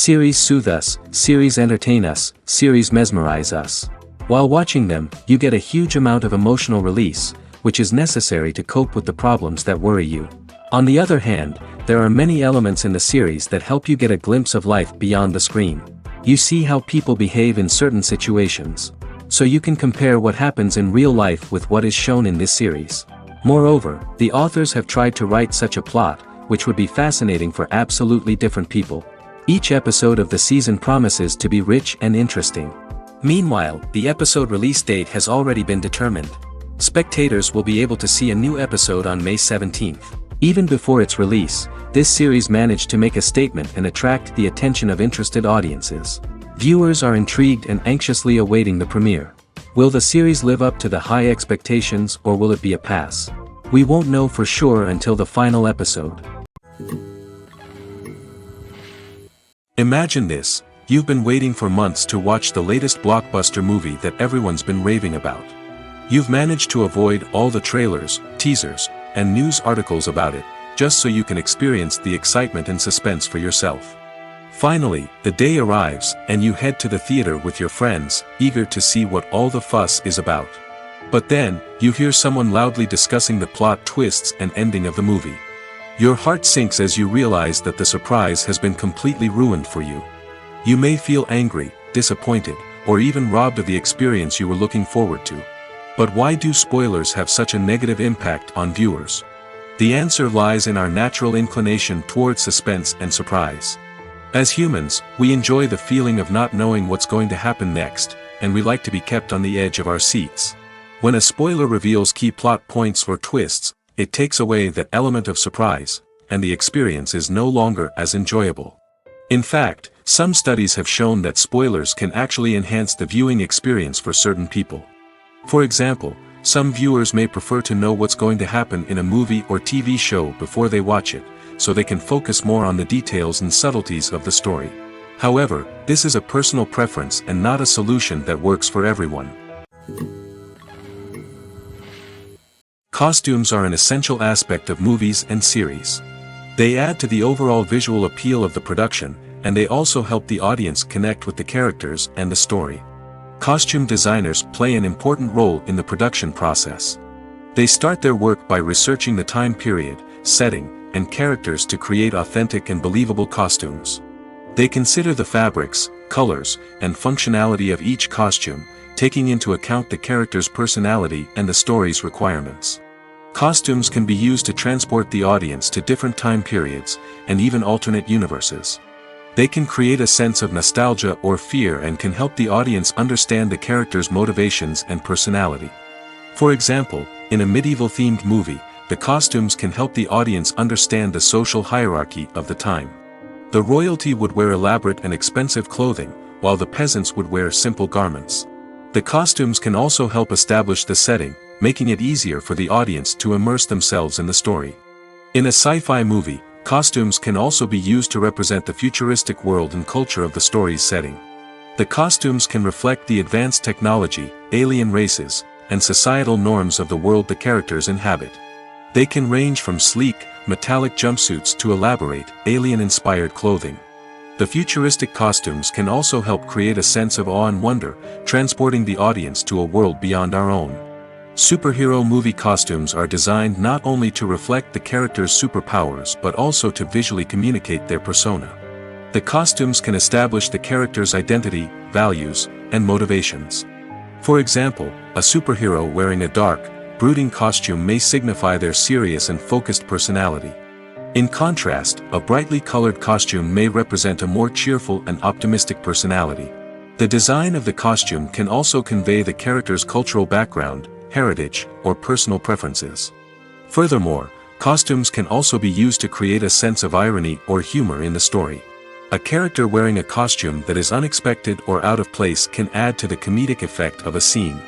Series soothe us, series entertain us, series mesmerize us. While watching them, you get a huge amount of emotional release, which is necessary to cope with the problems that worry you. On the other hand, there are many elements in the series that help you get a glimpse of life beyond the screen. You see how people behave in certain situations. So you can compare what happens in real life with what is shown in this series. Moreover, the authors have tried to write such a plot, which would be fascinating for absolutely different people. Each episode of the season promises to be rich and interesting. Meanwhile, the episode release date has already been determined. Spectators will be able to see a new episode on May 17th. Even before its release, this series managed to make a statement and attract the attention of interested audiences. Viewers are intrigued and anxiously awaiting the premiere. Will the series live up to the high expectations or will it be a pass? We won't know for sure until the final episode. Imagine this, you've been waiting for months to watch the latest blockbuster movie that everyone's been raving about. You've managed to avoid all the trailers, teasers, and news articles about it, just so you can experience the excitement and suspense for yourself. Finally, the day arrives, and you head to the theater with your friends, eager to see what all the fuss is about. But then, you hear someone loudly discussing the plot twists and ending of the movie. Your heart sinks as you realize that the surprise has been completely ruined for you. You may feel angry, disappointed, or even robbed of the experience you were looking forward to. But why do spoilers have such a negative impact on viewers? The answer lies in our natural inclination toward suspense and surprise. As humans, we enjoy the feeling of not knowing what's going to happen next, and we like to be kept on the edge of our seats. When a spoiler reveals key plot points or twists, it takes away that element of surprise, and the experience is no longer as enjoyable. In fact, some studies have shown that spoilers can actually enhance the viewing experience for certain people. For example, some viewers may prefer to know what's going to happen in a movie or TV show before they watch it, so they can focus more on the details and subtleties of the story. However, this is a personal preference and not a solution that works for everyone. Costumes are an essential aspect of movies and series. They add to the overall visual appeal of the production, and they also help the audience connect with the characters and the story. Costume designers play an important role in the production process. They start their work by researching the time period, setting, and characters to create authentic and believable costumes. They consider the fabrics, colors, and functionality of each costume, taking into account the character's personality and the story's requirements. Costumes can be used to transport the audience to different time periods, and even alternate universes. They can create a sense of nostalgia or fear and can help the audience understand the character's motivations and personality. For example, in a medieval-themed movie, the costumes can help the audience understand the social hierarchy of the time. The royalty would wear elaborate and expensive clothing, while the peasants would wear simple garments. The costumes can also help establish the setting, making it easier for the audience to immerse themselves in the story. In a sci-fi movie, costumes can also be used to represent the futuristic world and culture of the story's setting. The costumes can reflect the advanced technology, alien races, and societal norms of the world the characters inhabit. They can range from sleek, metallic jumpsuits to elaborate, alien-inspired clothing. The futuristic costumes can also help create a sense of awe and wonder, transporting the audience to a world beyond our own. Superhero movie costumes are designed not only to reflect the character's superpowers but also to visually communicate their persona. The costumes can establish the character's identity, values, and motivations. For example, a superhero wearing a dark, brooding costume may signify their serious and focused personality. In contrast, a brightly colored costume may represent a more cheerful and optimistic personality. The design of the costume can also convey the character's cultural background, heritage, or personal preferences. Furthermore, costumes can also be used to create a sense of irony or humor in the story. A character wearing a costume that is unexpected or out of place can add to the comedic effect of a scene.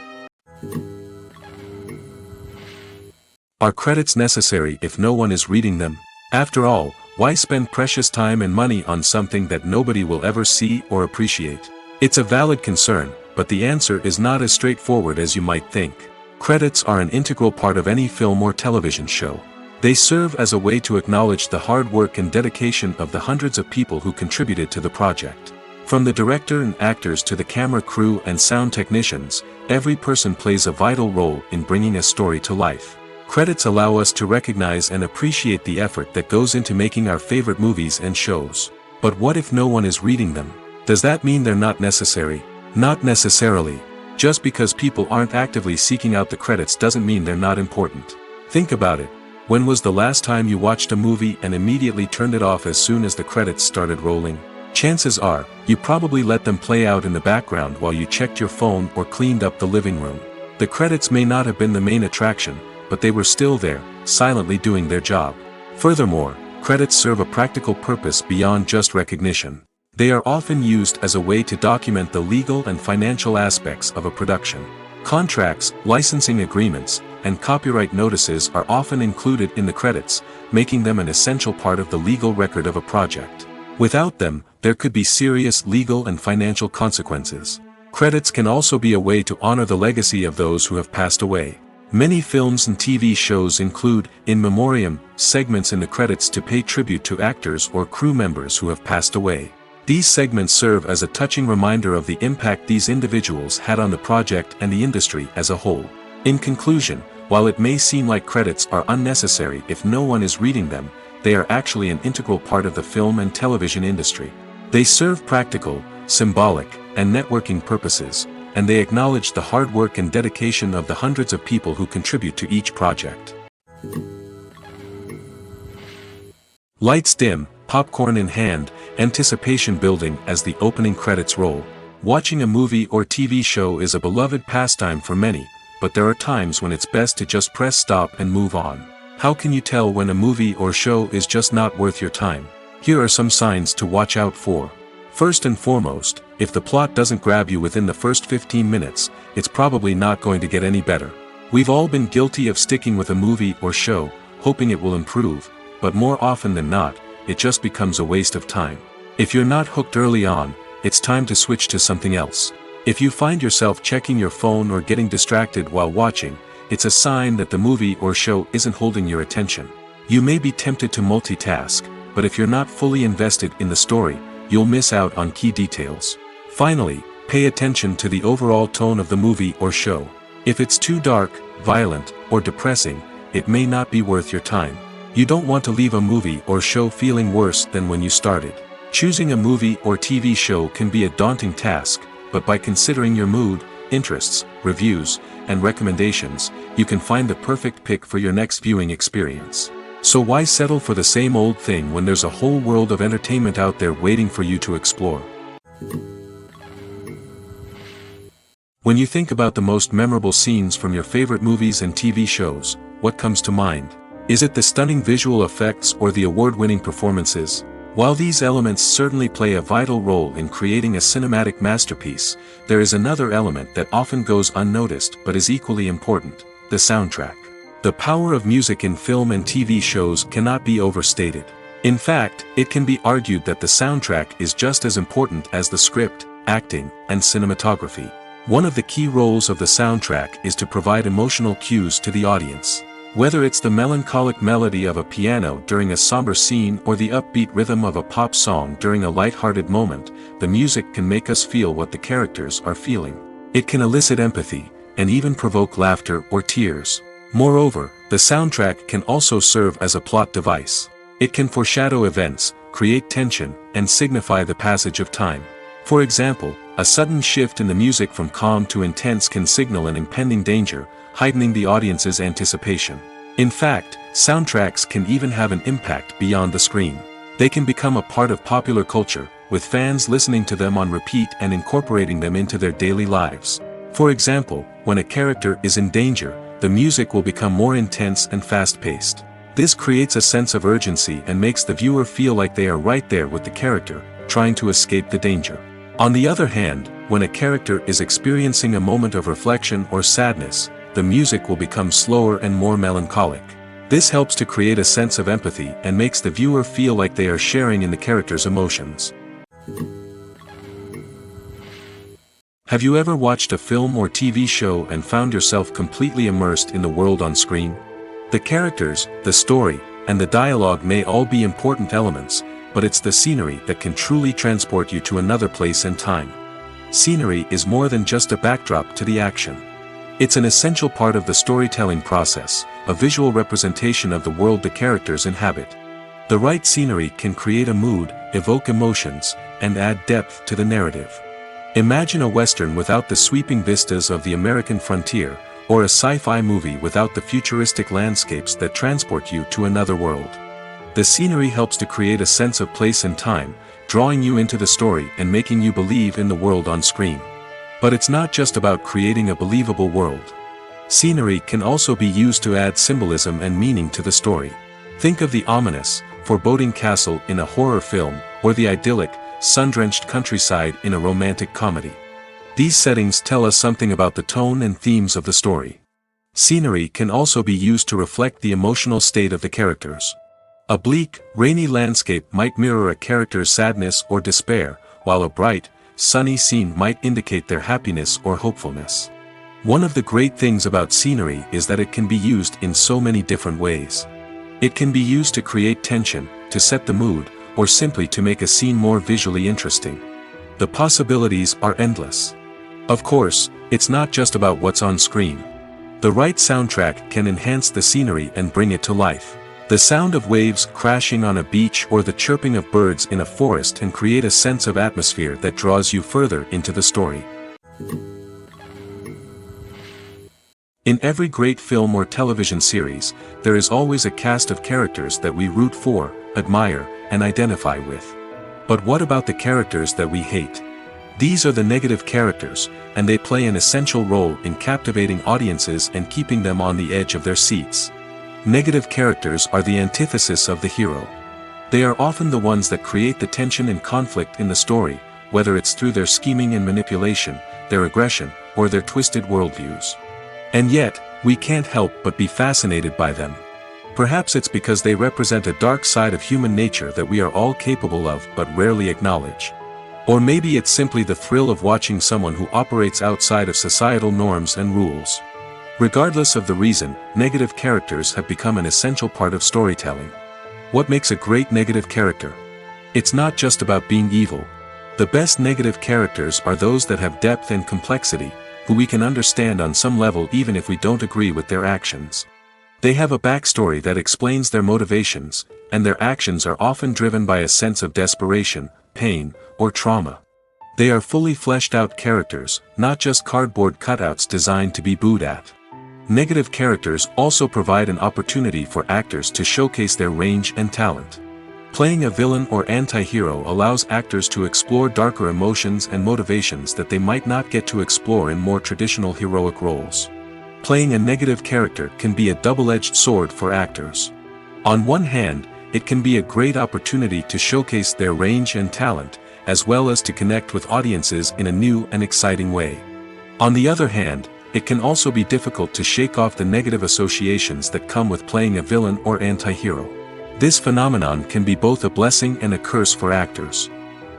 Are credits necessary if no one is reading them? After all, why spend precious time and money on something that nobody will ever see or appreciate? It's a valid concern, but the answer is not as straightforward as you might think. Credits are an integral part of any film or television show. They serve as a way to acknowledge the hard work and dedication of the hundreds of people who contributed to the project. From the director and actors to the camera crew and sound technicians, every person plays a vital role in bringing a story to life. Credits allow us to recognize and appreciate the effort that goes into making our favorite movies and shows. But what if no one is reading them? Does that mean they're not necessary? Not necessarily. Just because people aren't actively seeking out the credits doesn't mean they're not important. Think about it. When was the last time you watched a movie and immediately turned it off as soon as the credits started rolling? Chances are, you probably let them play out in the background while you checked your phone or cleaned up the living room. The credits may not have been the main attraction, but they were still there, silently doing their job. Furthermore, credits serve a practical purpose beyond just recognition. They are often used as a way to document the legal and financial aspects of a production. Contracts, licensing agreements, and copyright notices are often included in the credits, making them an essential part of the legal record of a project. Without them, there could be serious legal and financial consequences. Credits can also be a way to honor the legacy of those who have passed away. Many films and TV shows include, in memoriam, segments in the credits to pay tribute to actors or crew members who have passed away. These segments serve as a touching reminder of the impact these individuals had on the project and the industry as a whole. In conclusion, while it may seem like credits are unnecessary if no one is reading them, they are actually an integral part of the film and television industry. They serve practical, symbolic, and networking purposes, and they acknowledge the hard work and dedication of the hundreds of people who contribute to each project. Lights dim, popcorn in hand, anticipation building as the opening credits roll. Watching a movie or TV show is a beloved pastime for many, but there are times when it's best to just press stop and move on. How can you tell when a movie or show is just not worth your time? Here are some signs to watch out for. First and foremost, if the plot doesn't grab you within the first 15 minutes, it's probably not going to get any better. We've all been guilty of sticking with a movie or show, hoping it will improve, but more often than not, it just becomes a waste of time. If you're not hooked early on, it's time to switch to something else. If you find yourself checking your phone or getting distracted while watching, it's a sign that the movie or show isn't holding your attention. You may be tempted to multitask, but if you're not fully invested in the story, you'll miss out on key details. Finally, pay attention to the overall tone of the movie or show. If it's too dark, violent, or depressing, it may not be worth your time. You don't want to leave a movie or show feeling worse than when you started. Choosing a movie or TV show can be a daunting task, but by considering your mood, interests, reviews, and recommendations, you can find the perfect pick for your next viewing experience. So why settle for the same old thing when there's a whole world of entertainment out there waiting for you to explore? When you think about the most memorable scenes from your favorite movies and TV shows, what comes to mind? Is it the stunning visual effects or the award-winning performances? While these elements certainly play a vital role in creating a cinematic masterpiece, there is another element that often goes unnoticed but is equally important: the soundtrack. The power of music in film and TV shows cannot be overstated. In fact, it can be argued that the soundtrack is just as important as the script, acting, and cinematography. One of the key roles of the soundtrack is to provide emotional cues to the audience. Whether it's the melancholic melody of a piano during a somber scene or the upbeat rhythm of a pop song during a light-hearted moment, the music can make us feel what the characters are feeling. It can elicit empathy, and even provoke laughter or tears. Moreover, the soundtrack can also serve as a plot device. It can foreshadow events, create tension, and signify the passage of time. For example, a sudden shift in the music from calm to intense can signal an impending danger, heightening the audience's anticipation. In fact, soundtracks can even have an impact beyond the screen. They can become a part of popular culture, with fans listening to them on repeat and incorporating them into their daily lives. For example, when a character is in danger, the music will become more intense and fast-paced. This creates a sense of urgency and makes the viewer feel like they are right there with the character, trying to escape the danger. On the other hand, when a character is experiencing a moment of reflection or sadness, the music will become slower and more melancholic. This helps to create a sense of empathy and makes the viewer feel like they are sharing in the character's emotions. Have you ever watched a film or TV show and found yourself completely immersed in the world on screen? The characters, the story, and the dialogue may all be important elements, but it's the scenery that can truly transport you to another place and time. Scenery is more than just a backdrop to the action. It's an essential part of the storytelling process, a visual representation of the world the characters inhabit. The right scenery can create a mood, evoke emotions, and add depth to the narrative. Imagine a Western without the sweeping vistas of the American frontier, or a sci-fi movie without the futuristic landscapes that transport you to another world. The scenery helps to create a sense of place and time, drawing you into the story and making you believe in the world on screen. But it's not just about creating a believable world. Scenery can also be used to add symbolism and meaning to the story. Think of the ominous, foreboding castle in a horror film, or the idyllic, sun-drenched countryside in a romantic comedy. These settings tell us something about the tone and themes of the story. Scenery can also be used to reflect the emotional state of the characters. A bleak, rainy landscape might mirror a character's sadness or despair, while a bright, sunny scene might indicate their happiness or hopefulness. One of the great things about scenery is that it can be used in so many different ways. It can be used to create tension, to set the mood, or simply to make a scene more visually interesting. The possibilities are endless. Of course, it's not just about what's on screen. The right soundtrack can enhance the scenery and bring it to life. The sound of waves crashing on a beach or the chirping of birds in a forest can create a sense of atmosphere that draws you further into the story. In every great film or television series, there is always a cast of characters that we root for, admire, and identify with. But what about the characters that we hate? These are the negative characters, and they play an essential role in captivating audiences and keeping them on the edge of their seats. Negative characters are the antithesis of the hero. They are often the ones that create the tension and conflict in the story, whether it's through their scheming and manipulation, their aggression, or their twisted worldviews. And yet, we can't help but be fascinated by them. Perhaps it's because they represent a dark side of human nature that we are all capable of but rarely acknowledge. Or maybe it's simply the thrill of watching someone who operates outside of societal norms and rules. Regardless of the reason, negative characters have become an essential part of storytelling. What makes a great negative character? It's not just about being evil. The best negative characters are those that have depth and complexity, who we can understand on some level even if we don't agree with their actions. They have a backstory that explains their motivations, and their actions are often driven by a sense of desperation, pain, or trauma. They are fully fleshed out characters, not just cardboard cutouts designed to be booed at. Negative characters also provide an opportunity for actors to showcase their range and talent. Playing a villain or anti-hero allows actors to explore darker emotions and motivations that they might not get to explore in more traditional heroic roles. Playing a negative character can be a double-edged sword for actors. On one hand, it can be a great opportunity to showcase their range and talent, as well as to connect with audiences in a new and exciting way. On the other hand, it can also be difficult to shake off the negative associations that come with playing a villain or anti-hero. This phenomenon can be both a blessing and a curse for actors.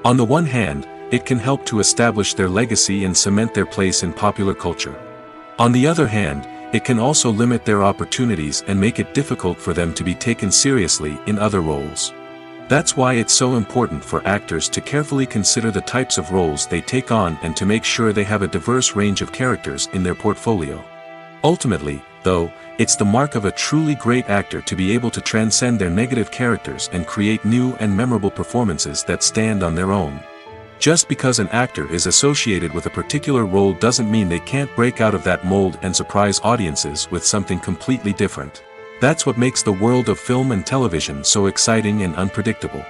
On the one hand, it can help to establish their legacy and cement their place in popular culture. On the other hand, it can also limit their opportunities and make it difficult for them to be taken seriously in other roles. That's why it's so important for actors to carefully consider the types of roles they take on and to make sure they have a diverse range of characters in their portfolio. Ultimately, though, it's the mark of a truly great actor to be able to transcend their negative characters and create new and memorable performances that stand on their own. Just because an actor is associated with a particular role doesn't mean they can't break out of that mold and surprise audiences with something completely different. That's what makes the world of film and television so exciting and unpredictable.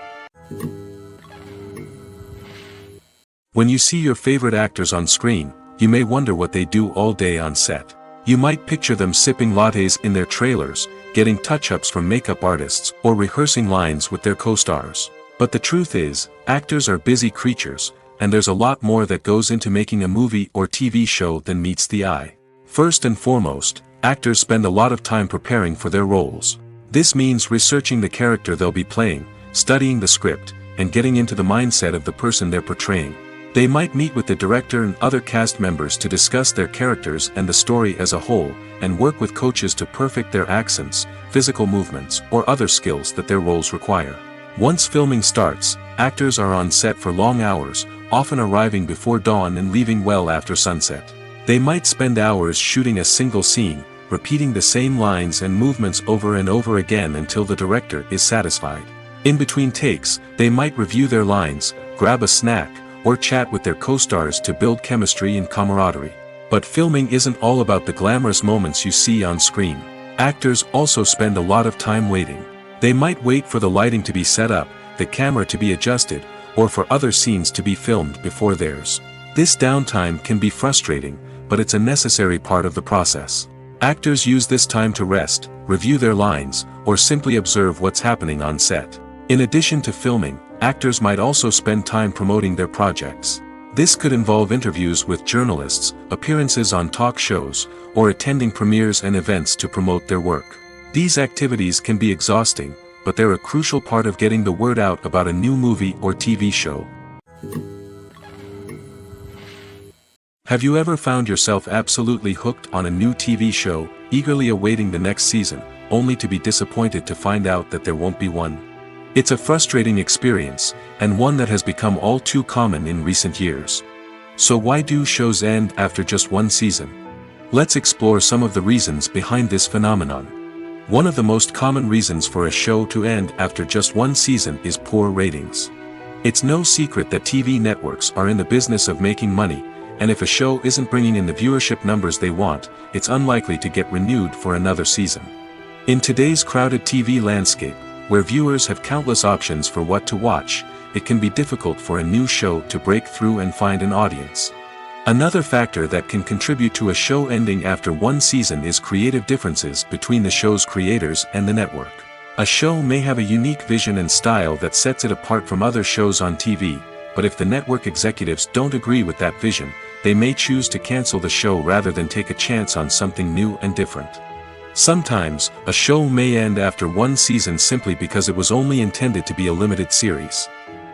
When you see your favorite actors on screen, you may wonder what they do all day on set. You might picture them sipping lattes in their trailers, getting touch-ups from makeup artists, or rehearsing lines with their co-stars. But the truth is, actors are busy creatures, and there's a lot more that goes into making a movie or TV show than meets the eye. First and foremost, actors spend a lot of time preparing for their roles. This means researching the character they'll be playing, studying the script, and getting into the mindset of the person they're portraying. They might meet with the director and other cast members to discuss their characters and the story as a whole, and work with coaches to perfect their accents, physical movements, or other skills that their roles require. Once filming starts, actors are on set for long hours, often arriving before dawn and leaving well after sunset. They might spend hours shooting a single scene, repeating the same lines and movements over and over again until the director is satisfied. In between takes, they might review their lines, grab a snack, or chat with their co-stars to build chemistry and camaraderie. But filming isn't all about the glamorous moments you see on screen. Actors also spend a lot of time waiting. They might wait for the lighting to be set up, the camera to be adjusted, or for other scenes to be filmed before theirs. This downtime can be frustrating, but it's a necessary part of the process. Actors use this time to rest, review their lines, or simply observe what's happening on set. In addition to filming, actors might also spend time promoting their projects. This could involve interviews with journalists, appearances on talk shows, or attending premieres and events to promote their work. These activities can be exhausting, but they're a crucial part of getting the word out about a new movie or TV show. Have you ever found yourself absolutely hooked on a new TV show, eagerly awaiting the next season, only to be disappointed to find out that there won't be one? It's a frustrating experience, and one that has become all too common in recent years. So why do shows end after just one season? Let's explore some of the reasons behind this phenomenon. One of the most common reasons for a show to end after just one season is poor ratings. It's no secret that TV networks are in the business of making money, and if a show isn't bringing in the viewership numbers they want, it's unlikely to get renewed for another season. In today's crowded TV landscape, where viewers have countless options for what to watch, it can be difficult for a new show to break through and find an audience. Another factor that can contribute to a show ending after one season is creative differences between the show's creators and the network. A show may have a unique vision and style that sets it apart from other shows on TV, but if the network executives don't agree with that vision, they may choose to cancel the show rather than take a chance on something new and different. Sometimes, a show may end after one season simply because it was only intended to be a limited series.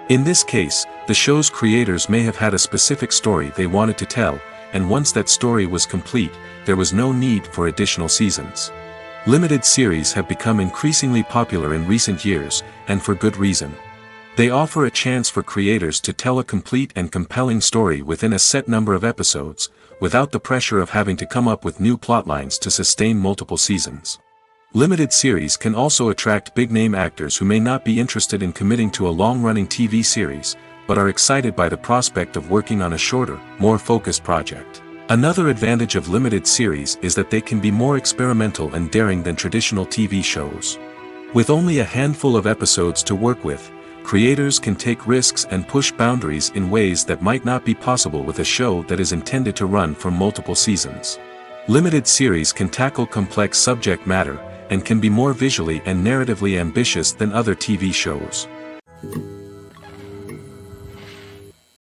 In this case, the show's creators may have had a specific story they wanted to tell, and once that story was complete, there was no need for additional seasons. Limited series have become increasingly popular in recent years, and for good reason. They offer a chance for creators to tell a complete and compelling story within a set number of episodes, without the pressure of having to come up with new plotlines to sustain multiple seasons. Limited series can also attract big-name actors who may not be interested in committing to a long-running TV series, but are excited by the prospect of working on a shorter, more focused project. Another advantage of limited series is that they can be more experimental and daring than traditional TV shows. With only a handful of episodes to work with, creators can take risks and push boundaries in ways that might not be possible with a show that is intended to run for multiple seasons. Limited series can tackle complex subject matter, and can be more visually and narratively ambitious than other TV shows.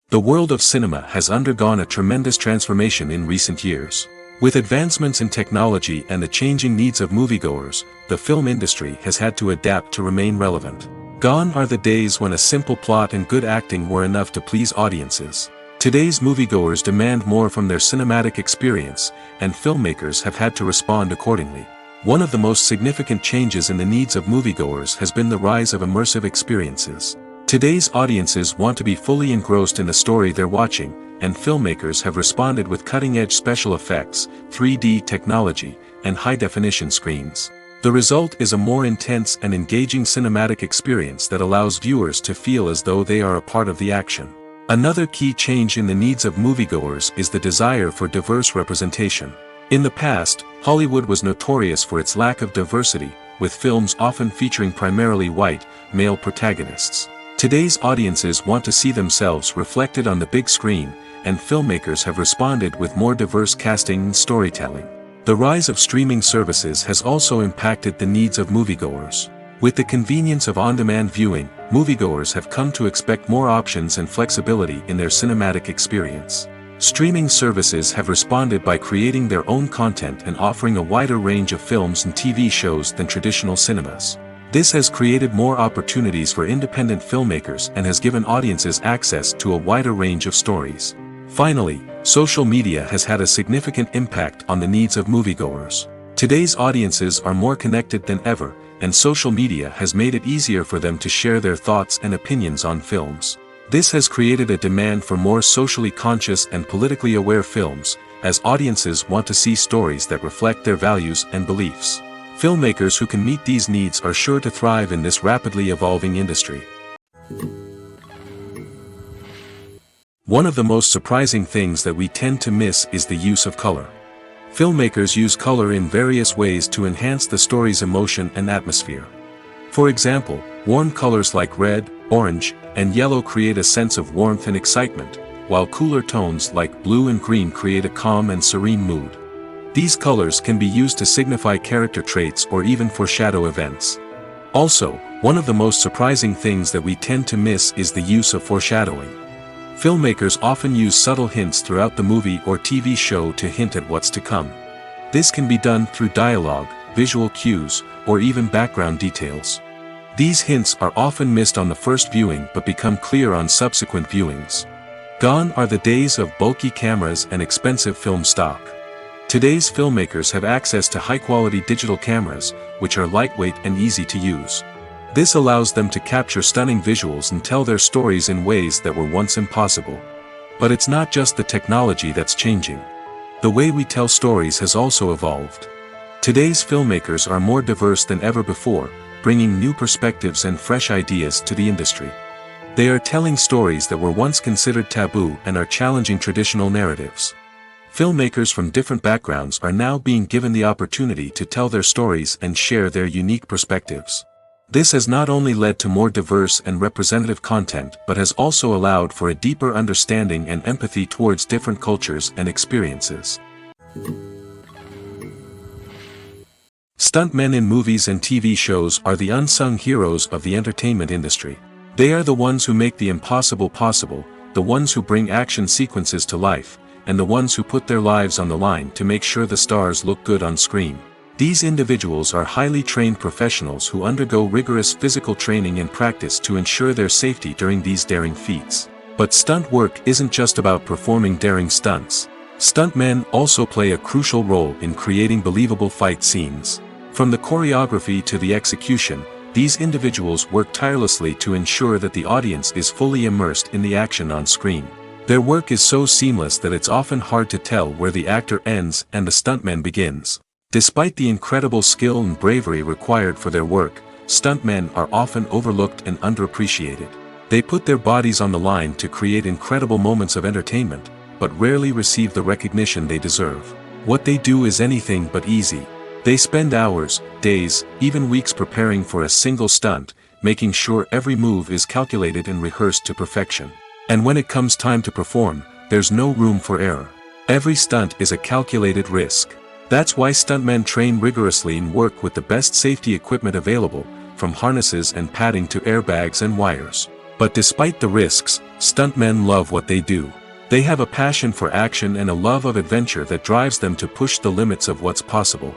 The world of cinema has undergone a tremendous transformation in recent years. With advancements in technology and the changing needs of moviegoers, the film industry has had to adapt to remain relevant. Gone are the days when a simple plot and good acting were enough to please audiences. Today's moviegoers demand more from their cinematic experience, and filmmakers have had to respond accordingly. One of the most significant changes in the needs of moviegoers has been the rise of immersive experiences. Today's audiences want to be fully engrossed in the story they're watching, and filmmakers have responded with cutting-edge special effects, 3D technology, and high-definition screens. The result is a more intense and engaging cinematic experience that allows viewers to feel as though they are a part of the action. Another key change in the needs of moviegoers is the desire for diverse representation. In the past, Hollywood was notorious for its lack of diversity, with films often featuring primarily white, male protagonists. Today's audiences want to see themselves reflected on the big screen, and filmmakers have responded with more diverse casting and storytelling. The rise of streaming services has also impacted the needs of moviegoers. With the convenience of on-demand viewing, moviegoers have come to expect more options and flexibility in their cinematic experience. Streaming services have responded by creating their own content and offering a wider range of films and TV shows than traditional cinemas. This has created more opportunities for independent filmmakers and has given audiences access to a wider range of stories. Finally, social media has had a significant impact on the needs of moviegoers. Today's audiences are more connected than ever, and social media has made it easier for them to share their thoughts and opinions on films. This has created a demand for more socially conscious and politically aware films, as audiences want to see stories that reflect their values and beliefs. Filmmakers who can meet these needs are sure to thrive in this rapidly evolving industry. One of the most surprising things that we tend to miss is the use of color. Filmmakers use color in various ways to enhance the story's emotion and atmosphere. For example, warm colors like red, orange, and yellow create a sense of warmth and excitement, while cooler tones like blue and green create a calm and serene mood. These colors can be used to signify character traits or even foreshadow events. Also, one of the most surprising things that we tend to miss is the use of foreshadowing. Filmmakers often use subtle hints throughout the movie or TV show to hint at what's to come. This can be done through dialogue, visual cues, or even background details. These hints are often missed on the first viewing but become clear on subsequent viewings. Gone are the days of bulky cameras and expensive film stock. Today's filmmakers have access to high-quality digital cameras, which are lightweight and easy to use. This allows them to capture stunning visuals and tell their stories in ways that were once impossible. But it's not just the technology that's changing. The way we tell stories has also evolved. Today's filmmakers are more diverse than ever before, bringing new perspectives and fresh ideas to the industry. They are telling stories that were once considered taboo and are challenging traditional narratives. Filmmakers from different backgrounds are now being given the opportunity to tell their stories and share their unique perspectives. This has not only led to more diverse and representative content but has also allowed for a deeper understanding and empathy towards different cultures and experiences. Stuntmen in movies and TV shows are the unsung heroes of the entertainment industry. They are the ones who make the impossible possible, the ones who bring action sequences to life, and the ones who put their lives on the line to make sure the stars look good on screen. These individuals are highly trained professionals who undergo rigorous physical training and practice to ensure their safety during these daring feats. But stunt work isn't just about performing daring stunts. Stuntmen also play a crucial role in creating believable fight scenes. From the choreography to the execution, these individuals work tirelessly to ensure that the audience is fully immersed in the action on screen. Their work is so seamless that it's often hard to tell where the actor ends and the stuntman begins. Despite the incredible skill and bravery required for their work, stuntmen are often overlooked and underappreciated. They put their bodies on the line to create incredible moments of entertainment, but rarely receive the recognition they deserve. What they do is anything but easy. They spend hours, days, even weeks preparing for a single stunt, making sure every move is calculated and rehearsed to perfection. And when it comes time to perform, there's no room for error. Every stunt is a calculated risk. That's why stuntmen train rigorously and work with the best safety equipment available, from harnesses and padding to airbags and wires. But despite the risks, stuntmen love what they do. They have a passion for action and a love of adventure that drives them to push the limits of what's possible.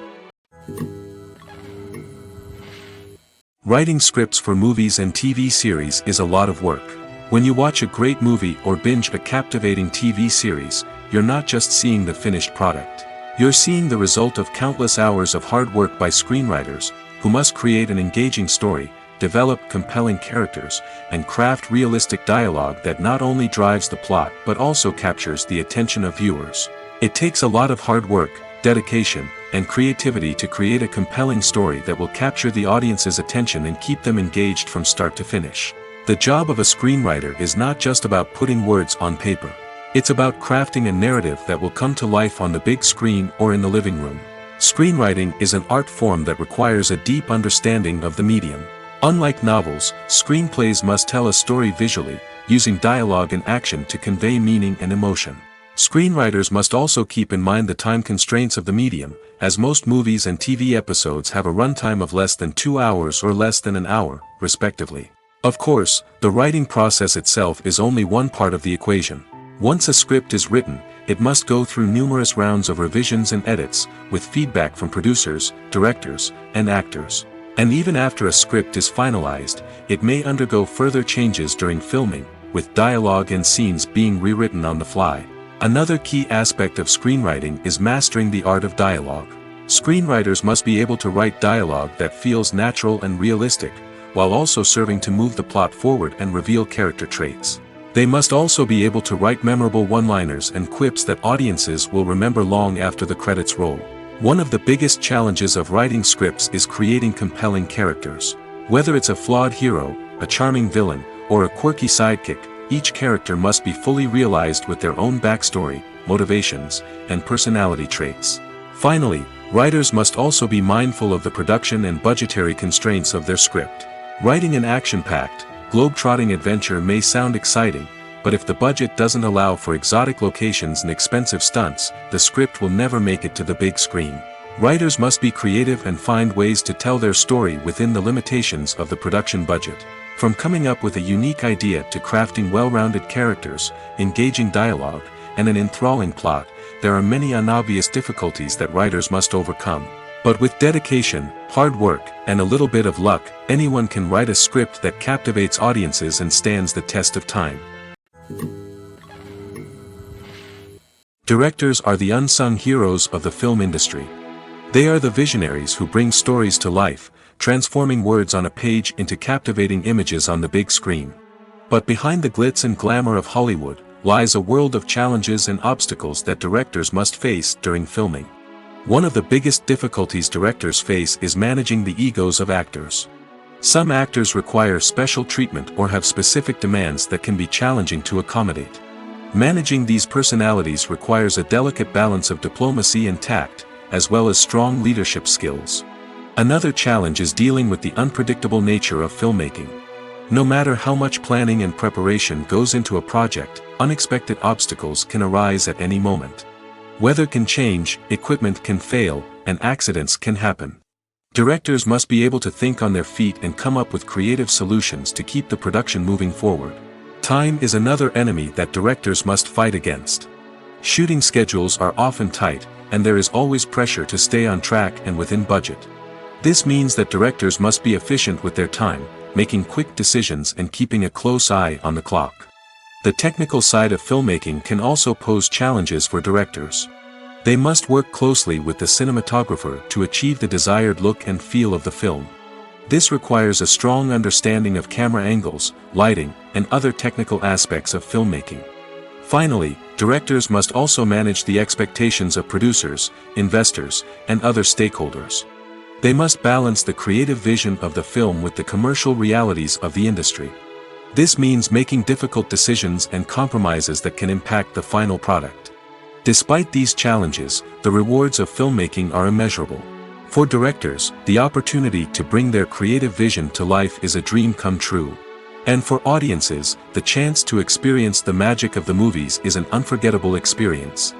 Writing scripts for movies and TV series is a lot of work. When you watch a great movie or binge a captivating TV series, you're not just seeing the finished product. You're seeing the result of countless hours of hard work by screenwriters, who must create an engaging story, develop compelling characters, and craft realistic dialogue that not only drives the plot but also captures the attention of viewers. It takes a lot of hard work, dedication, and creativity to create a compelling story that will capture the audience's attention and keep them engaged from start to finish. The job of a screenwriter is not just about putting words on paper. It's about crafting a narrative that will come to life on the big screen or in the living room. Screenwriting is an art form that requires a deep understanding of the medium. Unlike novels, screenplays must tell a story visually, using dialogue and action to convey meaning and emotion. Screenwriters must also keep in mind the time constraints of the medium, as most movies and TV episodes have a runtime of less than 2 hours or less than an hour, respectively. Of course, the writing process itself is only one part of the equation. Once a script is written, it must go through numerous rounds of revisions and edits, with feedback from producers, directors, and actors. And even after a script is finalized, it may undergo further changes during filming, with dialogue and scenes being rewritten on the fly. Another key aspect of screenwriting is mastering the art of dialogue. Screenwriters must be able to write dialogue that feels natural and realistic, while also serving to move the plot forward and reveal character traits. They must also be able to write memorable one-liners and quips that audiences will remember long after the credits roll. One of the biggest challenges of writing scripts is creating compelling characters. Whether it's a flawed hero, a charming villain, or a quirky sidekick, each character must be fully realized with their own backstory, motivations, and personality traits. Finally, writers must also be mindful of the production and budgetary constraints of their script. Writing an action-packed, globe-trotting adventure may sound exciting, but if the budget doesn't allow for exotic locations and expensive stunts, the script will never make it to the big screen. Writers must be creative and find ways to tell their story within the limitations of the production budget. From coming up with a unique idea to crafting well-rounded characters, engaging dialogue, and an enthralling plot, there are many unobvious difficulties that writers must overcome. But with dedication, hard work, and a little bit of luck, anyone can write a script that captivates audiences and stands the test of time. Directors are the unsung heroes of the film industry. They are the visionaries who bring stories to life, transforming words on a page into captivating images on the big screen. But behind the glitz and glamour of Hollywood, lies a world of challenges and obstacles that directors must face during filming. One of the biggest difficulties directors face is managing the egos of actors. Some actors require special treatment or have specific demands that can be challenging to accommodate. Managing these personalities requires a delicate balance of diplomacy and tact, as well as strong leadership skills. Another challenge is dealing with the unpredictable nature of filmmaking. No matter how much planning and preparation goes into a project, unexpected obstacles can arise at any moment. Weather can change, equipment can fail, and accidents can happen. Directors must be able to think on their feet and come up with creative solutions to keep the production moving forward. Time is another enemy that directors must fight against. Shooting schedules are often tight, and there is always pressure to stay on track and within budget. This means that directors must be efficient with their time, making quick decisions and keeping a close eye on the clock. The technical side of filmmaking can also pose challenges for directors. They must work closely with the cinematographer to achieve the desired look and feel of the film. This requires a strong understanding of camera angles, lighting, and other technical aspects of filmmaking. Finally, directors must also manage the expectations of producers, investors, and other stakeholders. They must balance the creative vision of the film with the commercial realities of the industry. This means making difficult decisions and compromises that can impact the final product. Despite these challenges, the rewards of filmmaking are immeasurable. For directors, the opportunity to bring their creative vision to life is a dream come true. And for audiences, the chance to experience the magic of the movies is an unforgettable experience.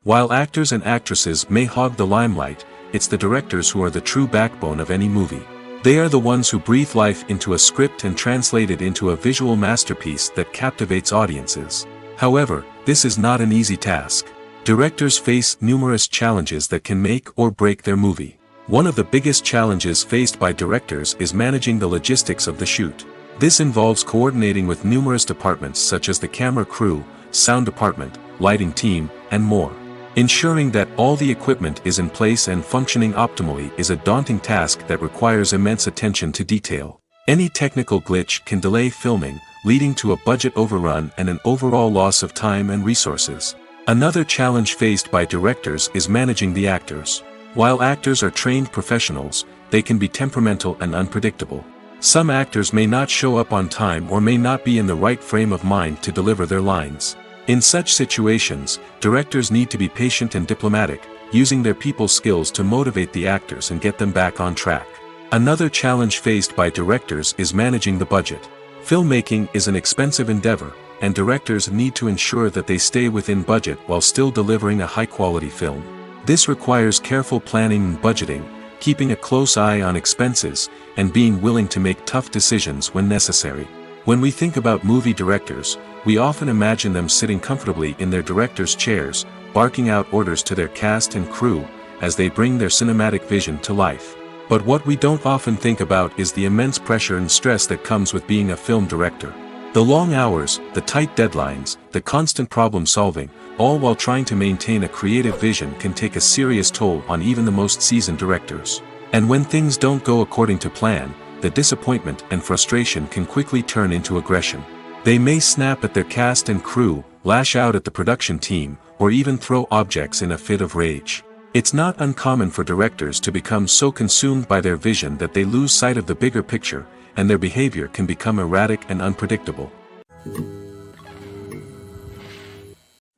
While actors and actresses may hog the limelight, it's the directors who are the true backbone of any movie. They are the ones who breathe life into a script and translate it into a visual masterpiece that captivates audiences. However, this is not an easy task. Directors face numerous challenges that can make or break their movie. One of the biggest challenges faced by directors is managing the logistics of the shoot. This involves coordinating with numerous departments such as the camera crew, sound department, lighting team, and more. Ensuring that all the equipment is in place and functioning optimally is a daunting task that requires immense attention to detail. Any technical glitch can delay filming, leading to a budget overrun and an overall loss of time and resources. Another challenge faced by directors is managing the actors. While actors are trained professionals, they can be temperamental and unpredictable. Some actors may not show up on time or may not be in the right frame of mind to deliver their lines. In such situations, directors need to be patient and diplomatic, using their people skills to motivate the actors and get them back on track. Another challenge faced by directors is managing the budget. Filmmaking is an expensive endeavor, and directors need to ensure that they stay within budget while still delivering a high-quality film. This requires careful planning and budgeting, keeping a close eye on expenses, and being willing to make tough decisions when necessary. When we think about movie directors, we often imagine them sitting comfortably in their director's chairs, barking out orders to their cast and crew, as they bring their cinematic vision to life. But what we don't often think about is the immense pressure and stress that comes with being a film director. The long hours, the tight deadlines, the constant problem solving, all while trying to maintain a creative vision can take a serious toll on even the most seasoned directors. And when things don't go according to plan, the disappointment and frustration can quickly turn into aggression. They may snap at their cast and crew, lash out at the production team, or even throw objects in a fit of rage. It's not uncommon for directors to become so consumed by their vision that they lose sight of the bigger picture, and their behavior can become erratic and unpredictable.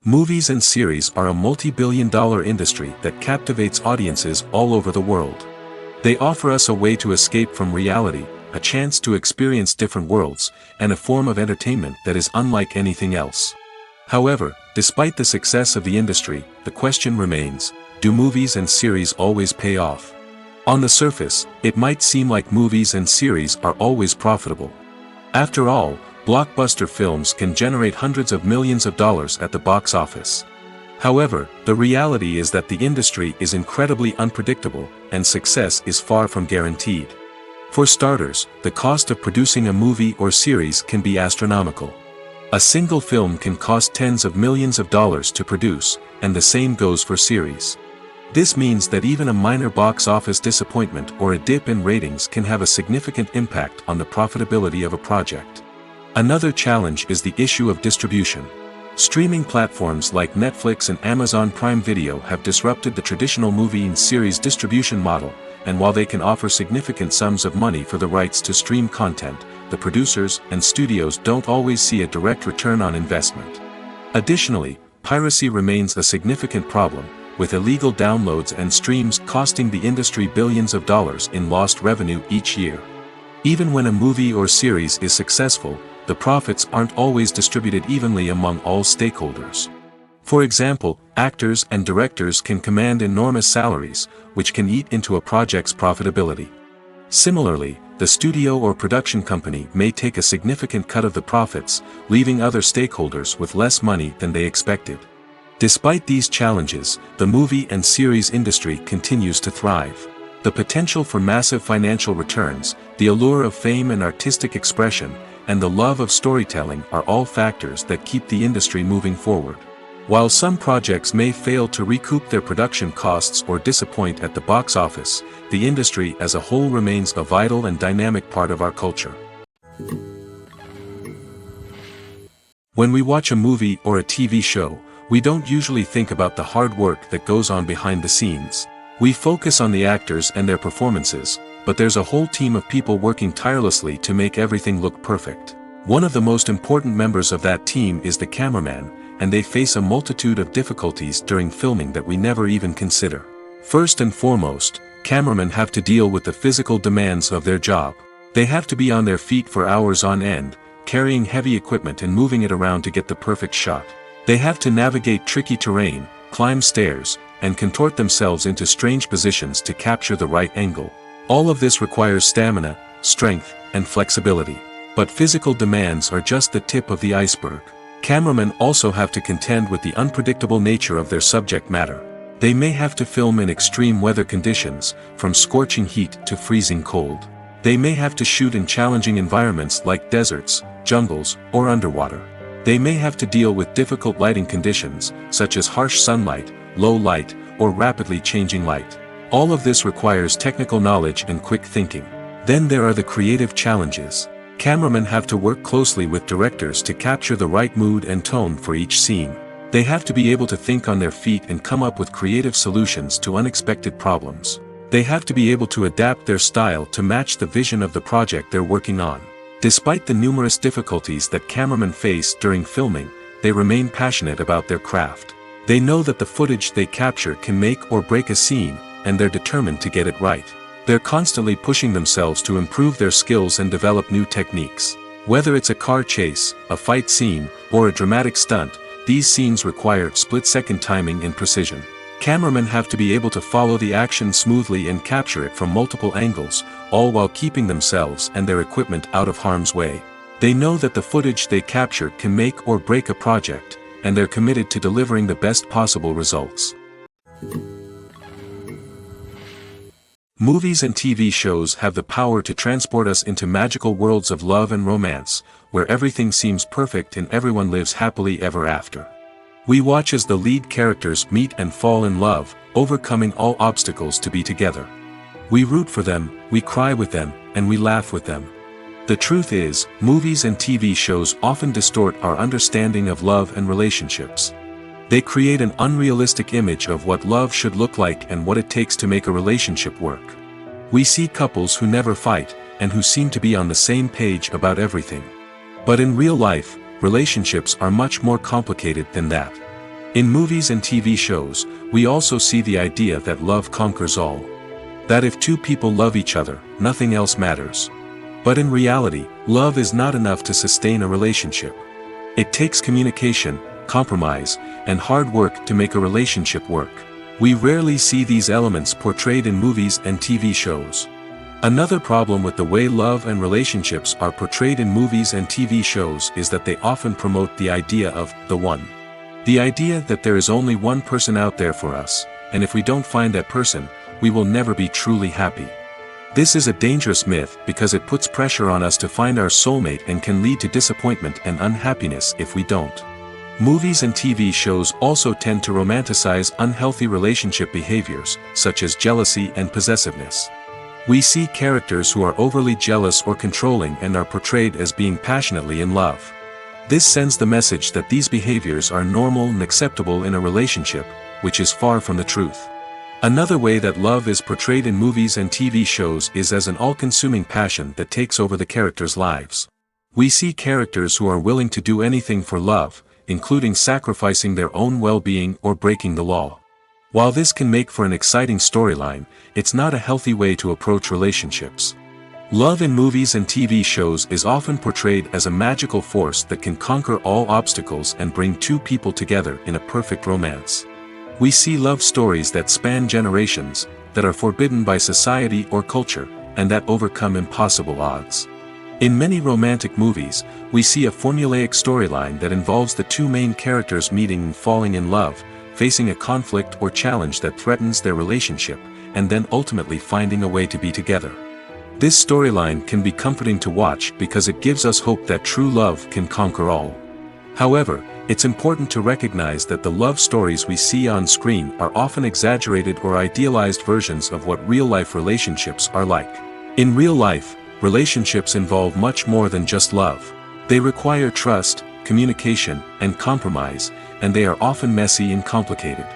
Movies and series are a multi-billion-dollar industry that captivates audiences all over the world. They offer us a way to escape from reality, a chance to experience different worlds, and a form of entertainment that is unlike anything else. However, despite the success of the industry, the question remains, do movies and series always pay off? On the surface, it might seem like movies and series are always profitable. After all, blockbuster films can generate hundreds of millions of dollars at the box office. However, the reality is that the industry is incredibly unpredictable, and success is far from guaranteed. For starters, the cost of producing a movie or series can be astronomical. A single film can cost tens of millions of dollars to produce, and the same goes for series. This means that even a minor box office disappointment or a dip in ratings can have a significant impact on the profitability of a project. Another challenge is the issue of distribution. Streaming platforms like Netflix and Amazon Prime Video have disrupted the traditional movie and series distribution model, and while they can offer significant sums of money for the rights to stream content, the producers and studios don't always see a direct return on investment. Additionally, piracy remains a significant problem, with illegal downloads and streams costing the industry billions of dollars in lost revenue each year. Even when a movie or series is successful, the profits aren't always distributed evenly among all stakeholders. For example, actors and directors can command enormous salaries, which can eat into a project's profitability. Similarly, the studio or production company may take a significant cut of the profits, leaving other stakeholders with less money than they expected. Despite these challenges, the movie and series industry continues to thrive. The potential for massive financial returns, the allure of fame and artistic expression, and the love of storytelling are all factors that keep the industry moving forward. While some projects may fail to recoup their production costs or disappoint at the box office, the industry as a whole remains a vital and dynamic part of our culture. When we watch a movie or a TV show, we don't usually think about the hard work that goes on behind the scenes. We focus on the actors and their performances, but there's a whole team of people working tirelessly to make everything look perfect. One of the most important members of that team is the cameraman, and they face a multitude of difficulties during filming that we never even consider. First and foremost, cameramen have to deal with the physical demands of their job. They have to be on their feet for hours on end, carrying heavy equipment and moving it around to get the perfect shot. They have to navigate tricky terrain, climb stairs, and contort themselves into strange positions to capture the right angle. All of this requires stamina, strength, and flexibility. But physical demands are just the tip of the iceberg. Cameramen also have to contend with the unpredictable nature of their subject matter. They may have to film in extreme weather conditions, from scorching heat to freezing cold. They may have to shoot in challenging environments like deserts, jungles, or underwater. They may have to deal with difficult lighting conditions, such as harsh sunlight, low light, or rapidly changing light. All of this requires technical knowledge and quick thinking. Then there are the creative challenges. Cameramen have to work closely with directors to capture the right mood and tone for each scene. They have to be able to think on their feet and come up with creative solutions to unexpected problems. They have to be able to adapt their style to match the vision of the project they're working on. Despite the numerous difficulties that cameramen face during filming, they remain passionate about their craft. They know that the footage they capture can make or break a scene, and they're determined to get it right. They're constantly pushing themselves to improve their skills and develop new techniques. Whether it's a car chase, a fight scene, or a dramatic stunt, these scenes require split-second timing and precision. Cameramen have to be able to follow the action smoothly and capture it from multiple angles, all while keeping themselves and their equipment out of harm's way. They know that the footage they capture can make or break a project, and they're committed to delivering the best possible results. Movies and TV shows have the power to transport us into magical worlds of love and romance, where everything seems perfect and everyone lives happily ever after. We watch as the lead characters meet and fall in love, overcoming all obstacles to be together. We root for them, we cry with them, and we laugh with them. The truth is, movies and TV shows often distort our understanding of love and relationships. They create an unrealistic image of what love should look like and what it takes to make a relationship work. We see couples who never fight, and who seem to be on the same page about everything. But in real life, relationships are much more complicated than that. In movies and TV shows, we also see the idea that love conquers all. That if two people love each other, nothing else matters. But in reality, love is not enough to sustain a relationship. It takes communication, compromise, and hard work to make a relationship work. We rarely see these elements portrayed in movies and TV shows. Another problem with the way love and relationships are portrayed in movies and TV shows is that they often promote the idea of the one. The idea that there is only one person out there for us, and if we don't find that person, we will never be truly happy. This is a dangerous myth because it puts pressure on us to find our soulmate and can lead to disappointment and unhappiness if we don't. Movies and TV shows also tend to romanticize unhealthy relationship behaviors, such as jealousy and possessiveness. We see characters who are overly jealous or controlling and are portrayed as being passionately in love. This sends the message that these behaviors are normal and acceptable in a relationship, which is far from the truth. Another way that love is portrayed in movies and TV shows is as an all-consuming passion that takes over the characters' lives. We see characters who are willing to do anything for love, including sacrificing their own well-being or breaking the law. While this can make for an exciting storyline, it's not a healthy way to approach relationships. Love in movies and TV shows is often portrayed as a magical force that can conquer all obstacles and bring two people together in a perfect romance. We see love stories that span generations, that are forbidden by society or culture, and that overcome impossible odds. In many romantic movies, we see a formulaic storyline that involves the two main characters meeting and falling in love, facing a conflict or challenge that threatens their relationship, and then ultimately finding a way to be together. This storyline can be comforting to watch because it gives us hope that true love can conquer all. However, it's important to recognize that the love stories we see on screen are often exaggerated or idealized versions of what real-life relationships are like. In real life, relationships involve much more than just love. They require trust, communication, and compromise, and they are often messy and complicated.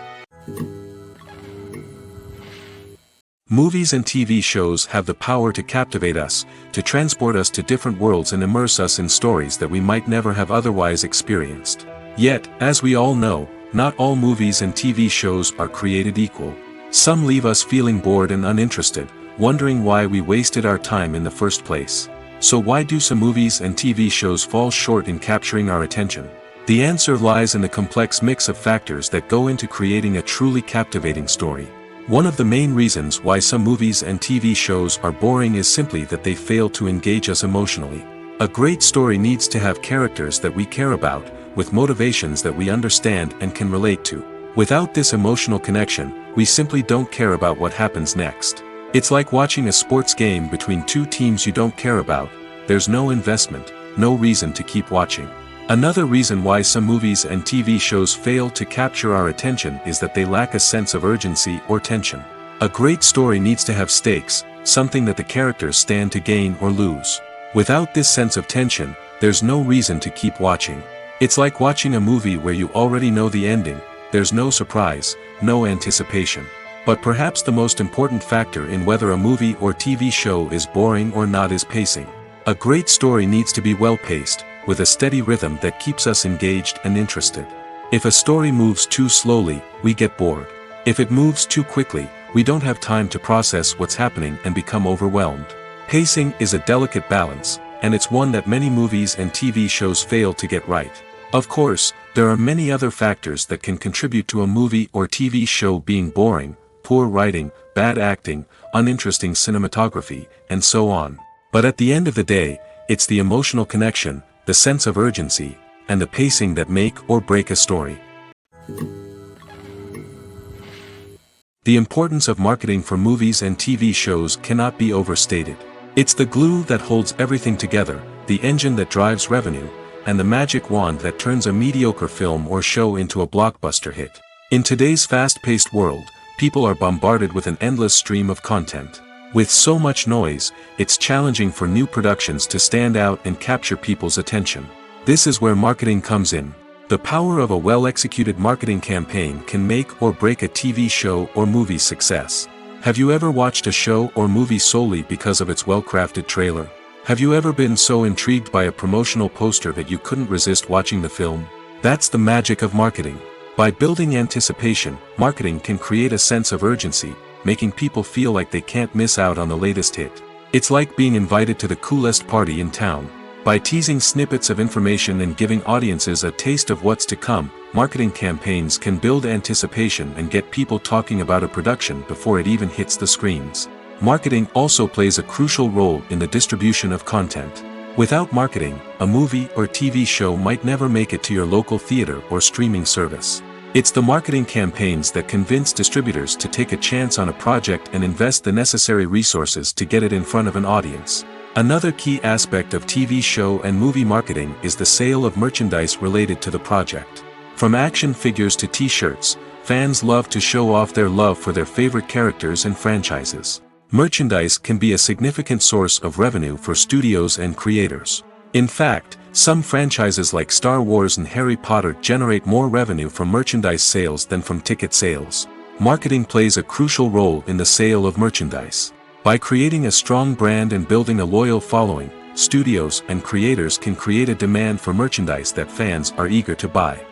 Movies and TV shows have the power to captivate us, to transport us to different worlds and immerse us in stories that we might never have otherwise experienced. Yet, as we all know, not all movies and TV shows are created equal. Some leave us feeling bored and uninterested, wondering why we wasted our time in the first place. So why do some movies and TV shows fall short in capturing our attention? The answer lies in the complex mix of factors that go into creating a truly captivating story. One of the main reasons why some movies and TV shows are boring is simply that they fail to engage us emotionally. A great story needs to have characters that we care about, with motivations that we understand and can relate to. Without this emotional connection, we simply don't care about what happens next. It's like watching a sports game between two teams you don't care about. There's no investment, no reason to keep watching. Another reason why some movies and TV shows fail to capture our attention is that they lack a sense of urgency or tension. A great story needs to have stakes, something that the characters stand to gain or lose. Without this sense of tension, there's no reason to keep watching. It's like watching a movie where you already know the ending. There's no surprise, no anticipation. But perhaps the most important factor in whether a movie or TV show is boring or not is pacing. A great story needs to be well-paced, with a steady rhythm that keeps us engaged and interested. If a story moves too slowly, we get bored. If it moves too quickly, we don't have time to process what's happening and become overwhelmed. Pacing is a delicate balance, and it's one that many movies and TV shows fail to get right. Of course, there are many other factors that can contribute to a movie or TV show being boring: poor writing, bad acting, uninteresting cinematography, and so on. But at the end of the day, it's the emotional connection, the sense of urgency, and the pacing that make or break a story. The importance of marketing for movies and TV shows cannot be overstated. It's the glue that holds everything together, the engine that drives revenue, and the magic wand that turns a mediocre film or show into a blockbuster hit. In today's fast-paced world, people are bombarded with an endless stream of content. With so much noise, it's challenging for new productions to stand out and capture people's attention. This is where marketing comes in. The power of a well-executed marketing campaign can make or break a TV show or movie's success. Have you ever watched a show or movie solely because of its well-crafted trailer? Have you ever been so intrigued by a promotional poster that you couldn't resist watching the film? That's the magic of marketing. By building anticipation, marketing can create a sense of urgency, making people feel like they can't miss out on the latest hit. It's like being invited to the coolest party in town. By teasing snippets of information and giving audiences a taste of what's to come, marketing campaigns can build anticipation and get people talking about a production before it even hits the screens. Marketing also plays a crucial role in the distribution of content. Without marketing, a movie or TV show might never make it to your local theater or streaming service. It's the marketing campaigns that convince distributors to take a chance on a project and invest the necessary resources to get it in front of an audience. Another key aspect of TV show and movie marketing is the sale of merchandise related to the project. From action figures to t-shirts, fans love to show off their love for their favorite characters and franchises. Merchandise can be a significant source of revenue for studios and creators. In fact, some franchises like Star Wars and Harry Potter generate more revenue from merchandise sales than from ticket sales. Marketing plays a crucial role in the sale of merchandise. By creating a strong brand and building a loyal following, studios and creators can create a demand for merchandise that fans are eager to buy.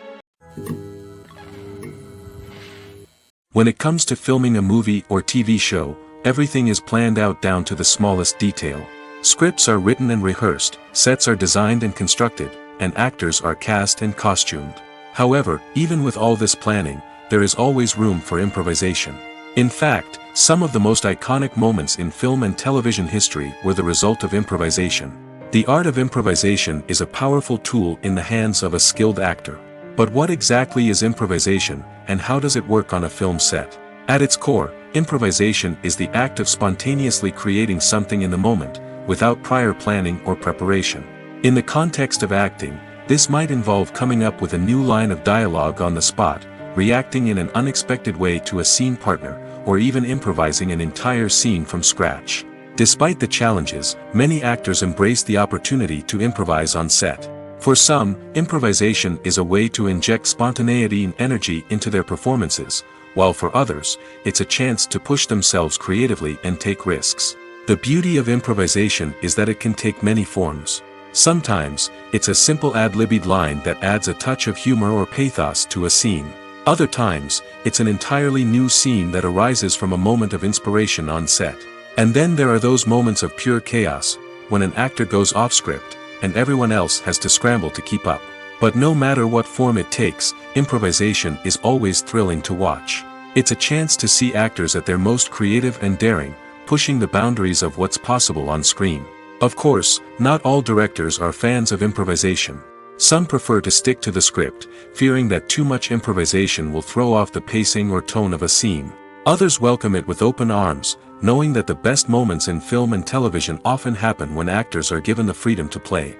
When it comes to filming a movie or TV show, everything is planned out down to the smallest detail. Scripts are written and rehearsed, sets are designed and constructed, and actors are cast and costumed. However, even with all this planning, there is always room for improvisation. In fact, some of the most iconic moments in film and television history were the result of improvisation. The art of improvisation is a powerful tool in the hands of a skilled actor. But what exactly is improvisation, and how does it work on a film set? At its core, improvisation is the act of spontaneously creating something in the moment, without prior planning or preparation. In the context of acting, this might involve coming up with a new line of dialogue on the spot, reacting in an unexpected way to a scene partner, or even improvising an entire scene from scratch. Despite the challenges, many actors embrace the opportunity to improvise on set. For some, improvisation is a way to inject spontaneity and energy into their performances, while for others, it's a chance to push themselves creatively and take risks. The beauty of improvisation is that it can take many forms. Sometimes, it's a simple ad-libbed line that adds a touch of humor or pathos to a scene. Other times, it's an entirely new scene that arises from a moment of inspiration on set. And then there are those moments of pure chaos, when an actor goes off script, and everyone else has to scramble to keep up. But no matter what form it takes, improvisation is always thrilling to watch. It's a chance to see actors at their most creative and daring, pushing the boundaries of what's possible on screen. Of course, not all directors are fans of improvisation. Some prefer to stick to the script, fearing that too much improvisation will throw off the pacing or tone of a scene. Others welcome it with open arms, knowing that the best moments in film and television often happen when actors are given the freedom to play.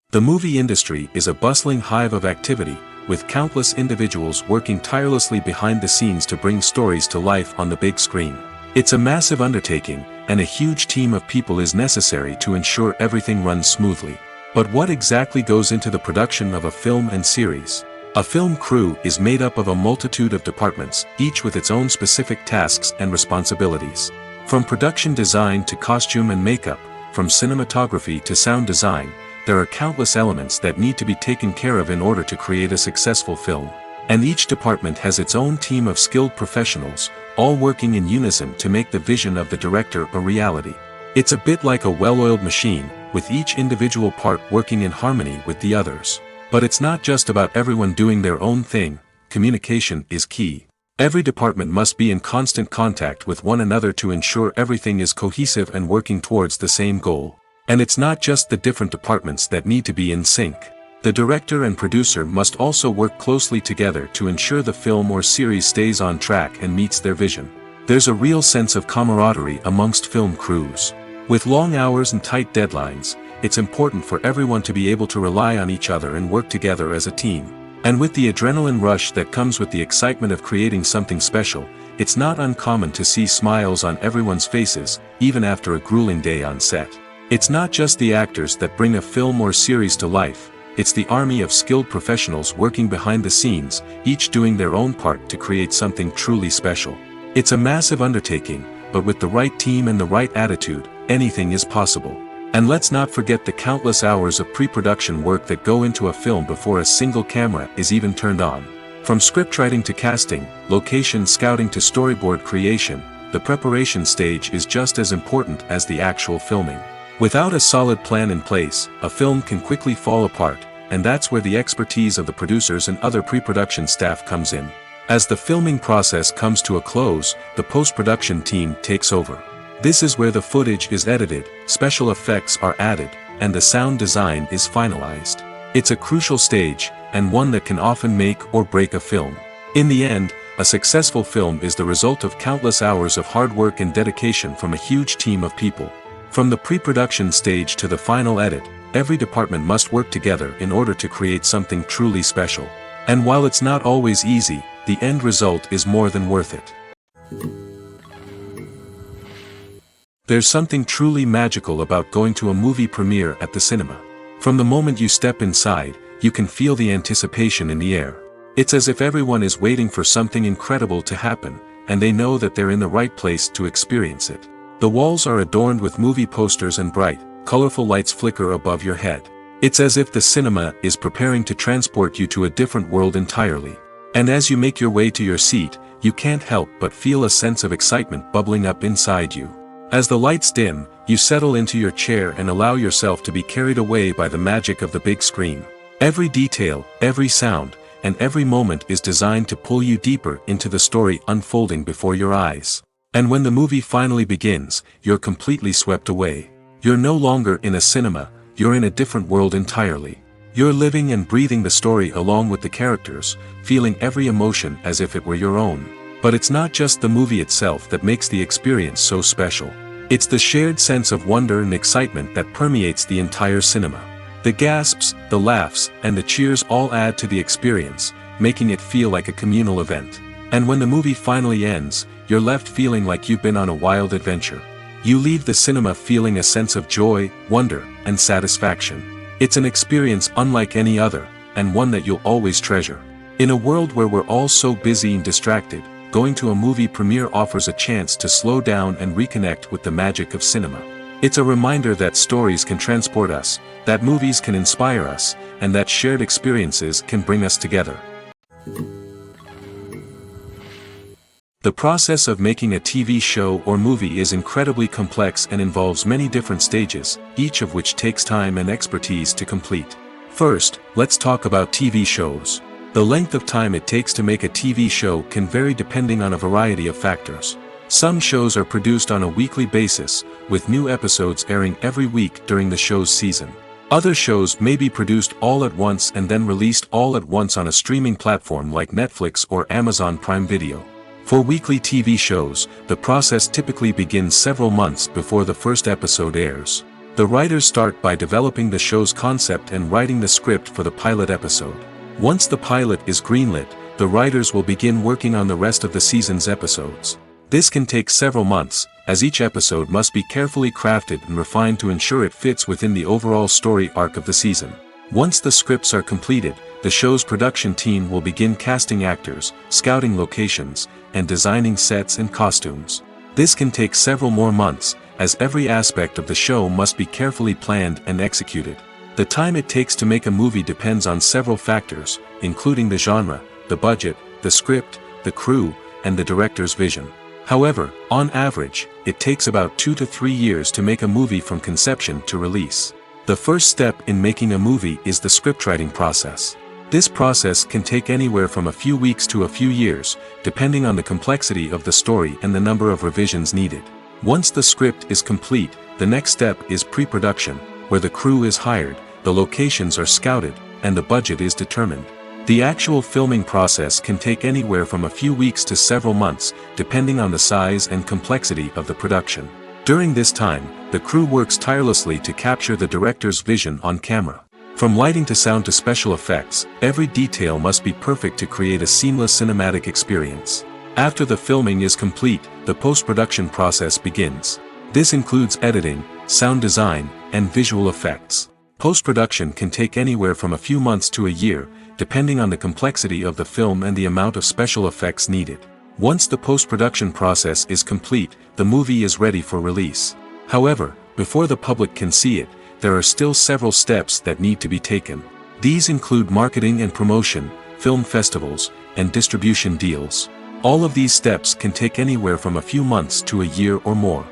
The movie industry is a bustling hive of activity, with countless individuals working tirelessly behind the scenes to bring stories to life on the big screen. It's a massive undertaking, and a huge team of people is necessary to ensure everything runs smoothly. But what exactly goes into the production of a film and series? A film crew is made up of a multitude of departments, each with its own specific tasks and responsibilities. From production design to costume and makeup, from cinematography to sound design, there are countless elements that need to be taken care of in order to create a successful film. And each department has its own team of skilled professionals, all working in unison to make the vision of the director a reality. It's a bit like a well-oiled machine, with each individual part working in harmony with the others. But it's not just about everyone doing their own thing. Communication is key. Every department must be in constant contact with one another to ensure everything is cohesive and working towards the same goal. And it's not just the different departments that need to be in sync. The director and producer must also work closely together to ensure the film or series stays on track and meets their vision. There's a real sense of camaraderie amongst film crews. With long hours and tight deadlines, it's important for everyone to be able to rely on each other and work together as a team. And with the adrenaline rush that comes with the excitement of creating something special, it's not uncommon to see smiles on everyone's faces, even after a grueling day on set. It's not just the actors that bring a film or series to life, it's the army of skilled professionals working behind the scenes, each doing their own part to create something truly special. It's a massive undertaking, but with the right team and the right attitude, anything is possible. And let's not forget the countless hours of pre-production work that go into a film before a single camera is even turned on. From scriptwriting to casting, location scouting to storyboard creation, the preparation stage is just as important as the actual filming. Without a solid plan in place, a film can quickly fall apart, and that's where the expertise of the producers and other pre-production staff comes in. As the filming process comes to a close, the post-production team takes over. This is where the footage is edited, special effects are added, and the sound design is finalized. It's a crucial stage, and one that can often make or break a film. In the end, a successful film is the result of countless hours of hard work and dedication from a huge team of people. From the pre-production stage to the final edit, every department must work together in order to create something truly special. And while it's not always easy, the end result is more than worth it. There's something truly magical about going to a movie premiere at the cinema. From the moment you step inside, you can feel the anticipation in the air. It's as if everyone is waiting for something incredible to happen, and they know that they're in the right place to experience it. The walls are adorned with movie posters and bright, colorful lights flicker above your head. It's as if the cinema is preparing to transport you to a different world entirely. And as you make your way to your seat, you can't help but feel a sense of excitement bubbling up inside you. As the lights dim, you settle into your chair and allow yourself to be carried away by the magic of the big screen. Every detail, every sound, and every moment is designed to pull you deeper into the story unfolding before your eyes. And when the movie finally begins, you're completely swept away. You're no longer in a cinema, you're in a different world entirely. You're living and breathing the story along with the characters, feeling every emotion as if it were your own. But it's not just the movie itself that makes the experience so special. It's the shared sense of wonder and excitement that permeates the entire cinema. The gasps, the laughs, and the cheers all add to the experience, making it feel like a communal event. And when the movie finally ends, you're left feeling like you've been on a wild adventure. You leave the cinema feeling a sense of joy, wonder, and satisfaction. It's an experience unlike any other, and one that you'll always treasure. In a world where we're all so busy and distracted, going to a movie premiere offers a chance to slow down and reconnect with the magic of cinema. It's a reminder that stories can transport us, that movies can inspire us, and that shared experiences can bring us together. The process of making a TV show or movie is incredibly complex and involves many different stages, each of which takes time and expertise to complete. First, let's talk about TV shows. The length of time it takes to make a TV show can vary depending on a variety of factors. Some shows are produced on a weekly basis, with new episodes airing every week during the show's season. Other shows may be produced all at once and then released all at once on a streaming platform like Netflix or Amazon Prime Video. For weekly TV shows, the process typically begins several months before the first episode airs. The writers start by developing the show's concept and writing the script for the pilot episode. Once the pilot is greenlit, the writers will begin working on the rest of the season's episodes. This can take several months, as each episode must be carefully crafted and refined to ensure it fits within the overall story arc of the season. Once the scripts are completed, the show's production team will begin casting actors, scouting locations, and designing sets and costumes. This can take several more months, as every aspect of the show must be carefully planned and executed. The time it takes to make a movie depends on several factors, including the genre, the budget, the script, the crew, and the director's vision. However, on average, it takes about 2 to 3 years to make a movie from conception to release. The first step in making a movie is the scriptwriting process. This process can take anywhere from a few weeks to a few years, depending on the complexity of the story and the number of revisions needed. Once the script is complete, the next step is pre-production, where the crew is hired, the locations are scouted, and the budget is determined. The actual filming process can take anywhere from a few weeks to several months, depending on the size and complexity of the production. During this time, the crew works tirelessly to capture the director's vision on camera. From lighting to sound to special effects, every detail must be perfect to create a seamless cinematic experience. After the filming is complete, the post-production process begins. This includes editing, sound design, and visual effects. Post-production can take anywhere from a few months to a year, depending on the complexity of the film and the amount of special effects needed. Once the post-production process is complete, the movie is ready for release. However, before the public can see it, there are still several steps that need to be taken. These include marketing and promotion, film festivals, and distribution deals. All of these steps can take anywhere from a few months to a year or more.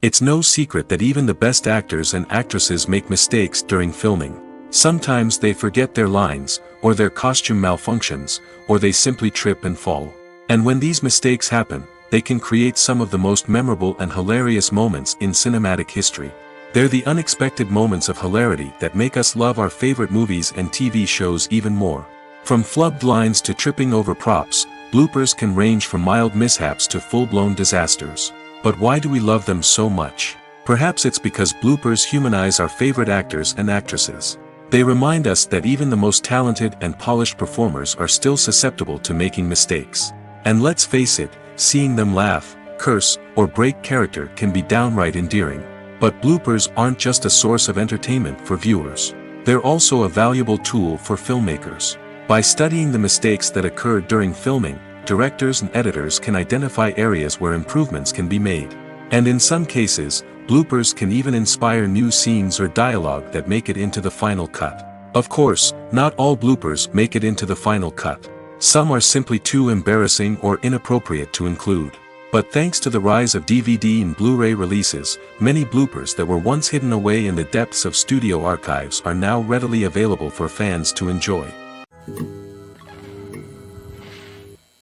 It's no secret that even the best actors and actresses make mistakes during filming. Sometimes they forget their lines, or their costume malfunctions, or they simply trip and fall. And when these mistakes happen, they can create some of the most memorable and hilarious moments in cinematic history. They're the unexpected moments of hilarity that make us love our favorite movies and TV shows even more. From flubbed lines to tripping over props, bloopers can range from mild mishaps to full-blown disasters. But why do we love them so much? Perhaps it's because bloopers humanize our favorite actors and actresses. They remind us that even the most talented and polished performers are still susceptible to making mistakes. And let's face it, seeing them laugh, curse, or break character can be downright endearing. But bloopers aren't just a source of entertainment for viewers. They're also a valuable tool for filmmakers. By studying the mistakes that occurred during filming, directors and editors can identify areas where improvements can be made. And in some cases, bloopers can even inspire new scenes or dialogue that make it into the final cut. Of course, not all bloopers make it into the final cut. Some are simply too embarrassing or inappropriate to include. But thanks to the rise of DVD and Blu-ray releases, many bloopers that were once hidden away in the depths of studio archives are now readily available for fans to enjoy.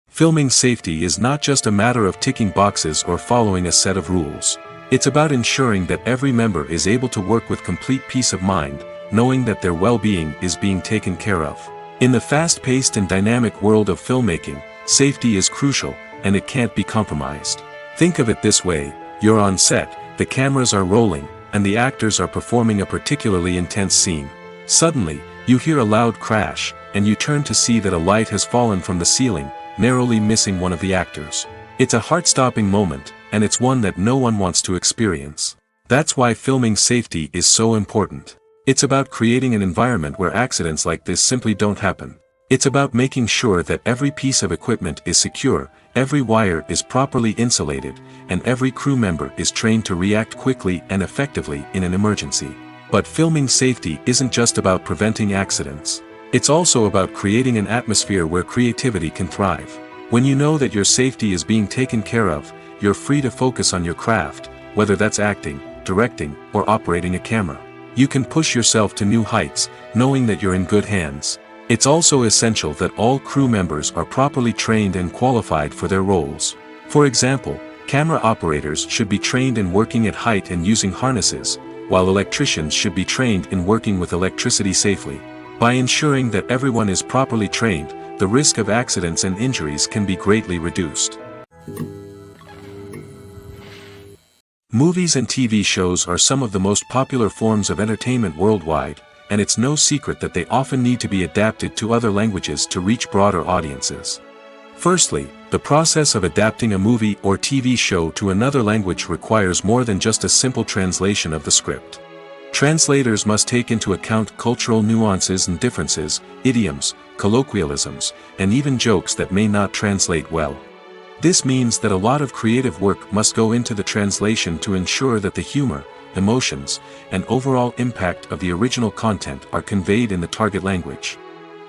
Filming safety is not just a matter of ticking boxes or following a set of rules. It's about ensuring that every member is able to work with complete peace of mind, knowing that their well-being is being taken care of. In the fast-paced and dynamic world of filmmaking, safety is crucial, and it can't be compromised. Think of it this way: you're on set, the cameras are rolling, and the actors are performing a particularly intense scene. Suddenly, you hear a loud crash, and you turn to see that a light has fallen from the ceiling, narrowly missing one of the actors. It's a heart-stopping moment, and it's one that no one wants to experience. That's why filming safety is so important. It's about creating an environment where accidents like this simply don't happen. It's about making sure that every piece of equipment is secure, every wire is properly insulated, and every crew member is trained to react quickly and effectively in an emergency. But filming safety isn't just about preventing accidents. It's also about creating an atmosphere where creativity can thrive. When you know that your safety is being taken care of, you're free to focus on your craft, whether that's acting, directing, or operating a camera. You can push yourself to new heights, knowing that you're in good hands. It's also essential that all crew members are properly trained and qualified for their roles. For example, camera operators should be trained in working at height and using harnesses, while electricians should be trained in working with electricity safely. By ensuring that everyone is properly trained, the risk of accidents and injuries can be greatly reduced. Movies and TV shows are some of the most popular forms of entertainment worldwide, and it's no secret that they often need to be adapted to other languages to reach broader audiences. Firstly, the process of adapting a movie or TV show to another language requires more than just a simple translation of the script. Translators must take into account cultural nuances and differences, idioms, colloquialisms, and even jokes that may not translate well. This means that a lot of creative work must go into the translation to ensure that the humor, emotions, and overall impact of the original content are conveyed in the target language.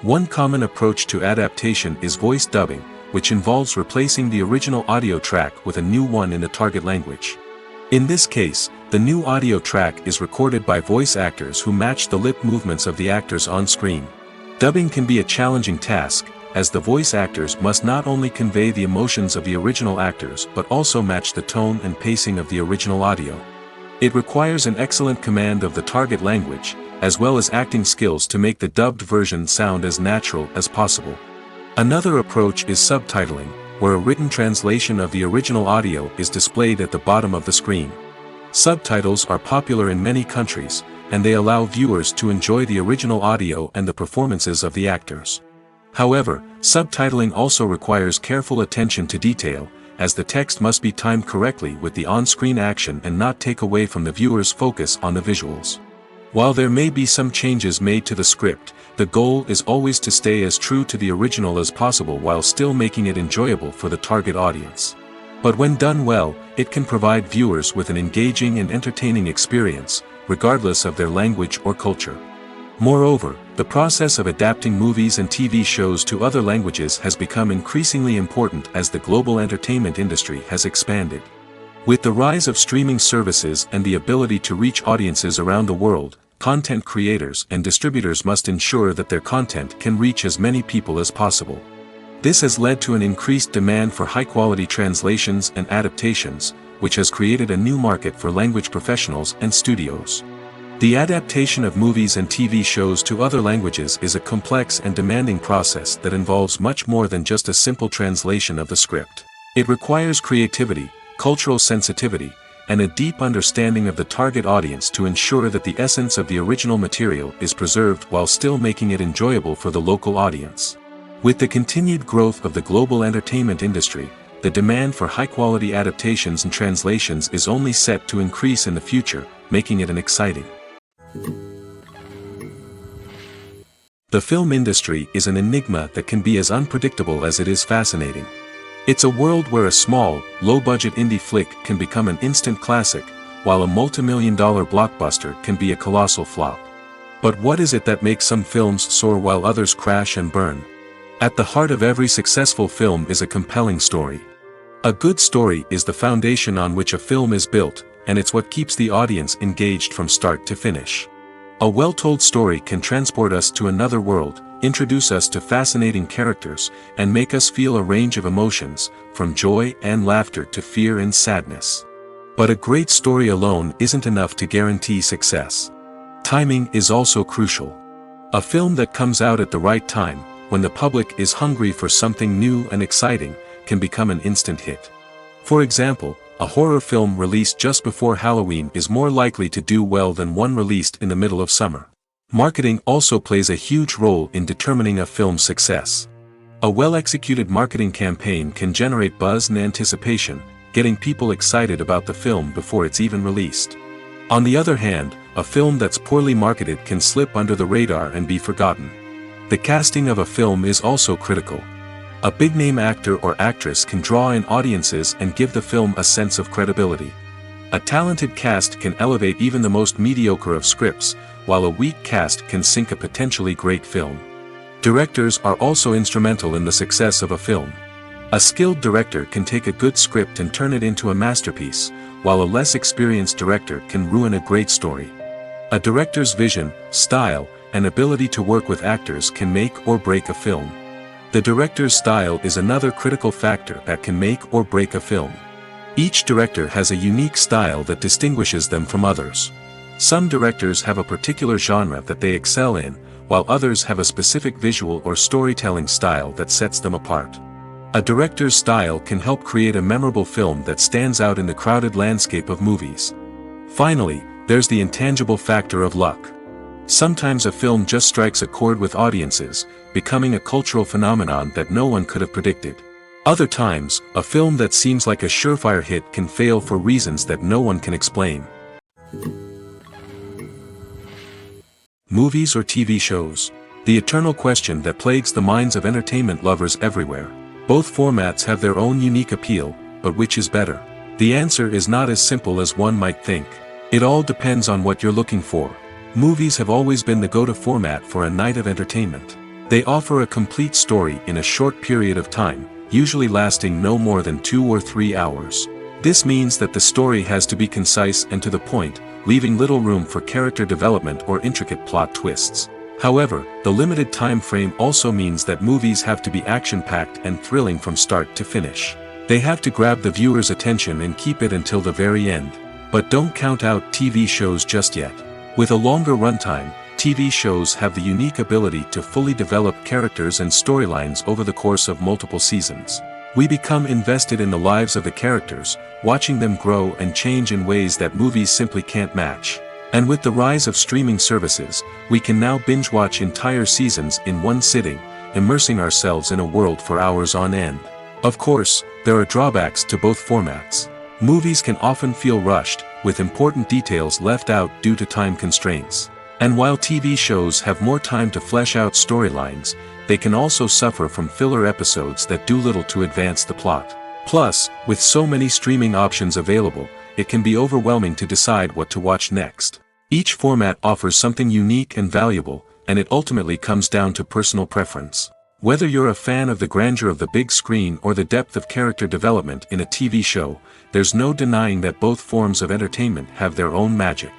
One common approach to adaptation is voice dubbing, which involves replacing the original audio track with a new one in the target language. In this case, the new audio track is recorded by voice actors who match the lip movements of the actors on screen. Dubbing can be a challenging task, as the voice actors must not only convey the emotions of the original actors but also match the tone and pacing of the original audio. It requires an excellent command of the target language, as well as acting skills to make the dubbed version sound as natural as possible. Another approach is subtitling, where a written translation of the original audio is displayed at the bottom of the screen. Subtitles are popular in many countries, and they allow viewers to enjoy the original audio and the performances of the actors. However, subtitling also requires careful attention to detail, as the text must be timed correctly with the on-screen action and not take away from the viewer's focus on the visuals. While there may be some changes made to the script, the goal is always to stay as true to the original as possible while still making it enjoyable for the target audience. But when done well, it can provide viewers with an engaging and entertaining experience, regardless of their language or culture. Moreover, the process of adapting movies and TV shows to other languages has become increasingly important as the global entertainment industry has expanded. With the rise of streaming services and the ability to reach audiences around the world, content creators and distributors must ensure that their content can reach as many people as possible. This has led to an increased demand for high-quality translations and adaptations, which has created a new market for language professionals and studios. The adaptation of movies and TV shows to other languages is a complex and demanding process that involves much more than just a simple translation of the script. It requires creativity, cultural sensitivity, and a deep understanding of the target audience to ensure that the essence of the original material is preserved while still making it enjoyable for the local audience. With the continued growth of the global entertainment industry, the demand for high-quality adaptations and translations is only set to increase in the future, making it an exciting. The film industry is an enigma that can be as unpredictable as it is fascinating. It's a world where a small, low-budget indie flick can become an instant classic, while a multi-million-dollar blockbuster can be a colossal flop. But what is it that makes some films soar while others crash and burn? At the heart of every successful film is a compelling story. A good story is the foundation on which a film is built, and it's what keeps the audience engaged from start to finish. A well-told story can transport us to another world, introduce us to fascinating characters, and make us feel a range of emotions, from joy and laughter to fear and sadness. But a great story alone isn't enough to guarantee success. Timing is also crucial. A film that comes out at the right time, when the public is hungry for something new and exciting, can become an instant hit. For example, a horror film released just before Halloween is more likely to do well than one released in the middle of summer. Marketing also plays a huge role in determining a film's success. A well-executed marketing campaign can generate buzz and anticipation, getting people excited about the film before it's even released. On the other hand, a film that's poorly marketed can slip under the radar and be forgotten. The casting of a film is also critical. A big-name actor or actress can draw in audiences and give the film a sense of credibility. A talented cast can elevate even the most mediocre of scripts, while a weak cast can sink a potentially great film. Directors are also instrumental in the success of a film. A skilled director can take a good script and turn it into a masterpiece, while a less experienced director can ruin a great story. A director's vision, style, and ability to work with actors can make or break a film. The director's style is another critical factor that can make or break a film. Each director has a unique style that distinguishes them from others. Some directors have a particular genre that they excel in, while others have a specific visual or storytelling style that sets them apart. A director's style can help create a memorable film that stands out in the crowded landscape of movies. Finally, there's the intangible factor of luck. Sometimes a film just strikes a chord with audiences, becoming a cultural phenomenon that no one could have predicted. Other times, a film that seems like a surefire hit can fail for reasons that no one can explain. Movies or TV shows? The eternal question that plagues the minds of entertainment lovers everywhere. Both formats have their own unique appeal, but which is better? The answer is not as simple as one might think. It all depends on what you're looking for. Movies have always been the go-to format for a night of entertainment. They offer a complete story in a short period of time, usually lasting no more than 2 or 3 hours. This means that the story has to be concise and to the point, leaving little room for character development or intricate plot twists. However, the limited time frame also means that movies have to be action-packed and thrilling from start to finish. They have to grab the viewer's attention and keep it until the very end. But don't count out TV shows just yet. With a longer runtime, TV shows have the unique ability to fully develop characters and storylines over the course of multiple seasons. We become invested in the lives of the characters, watching them grow and change in ways that movies simply can't match. And with the rise of streaming services, we can now binge-watch entire seasons in one sitting, immersing ourselves in a world for hours on end. Of course, there are drawbacks to both formats. Movies can often feel rushed, with important details left out due to time constraints. And while TV shows have more time to flesh out storylines, they can also suffer from filler episodes that do little to advance the plot. Plus, with so many streaming options available, it can be overwhelming to decide what to watch next. Each format offers something unique and valuable, and it ultimately comes down to personal preference. Whether you're a fan of the grandeur of the big screen or the depth of character development in a TV show, there's no denying that both forms of entertainment have their own magic.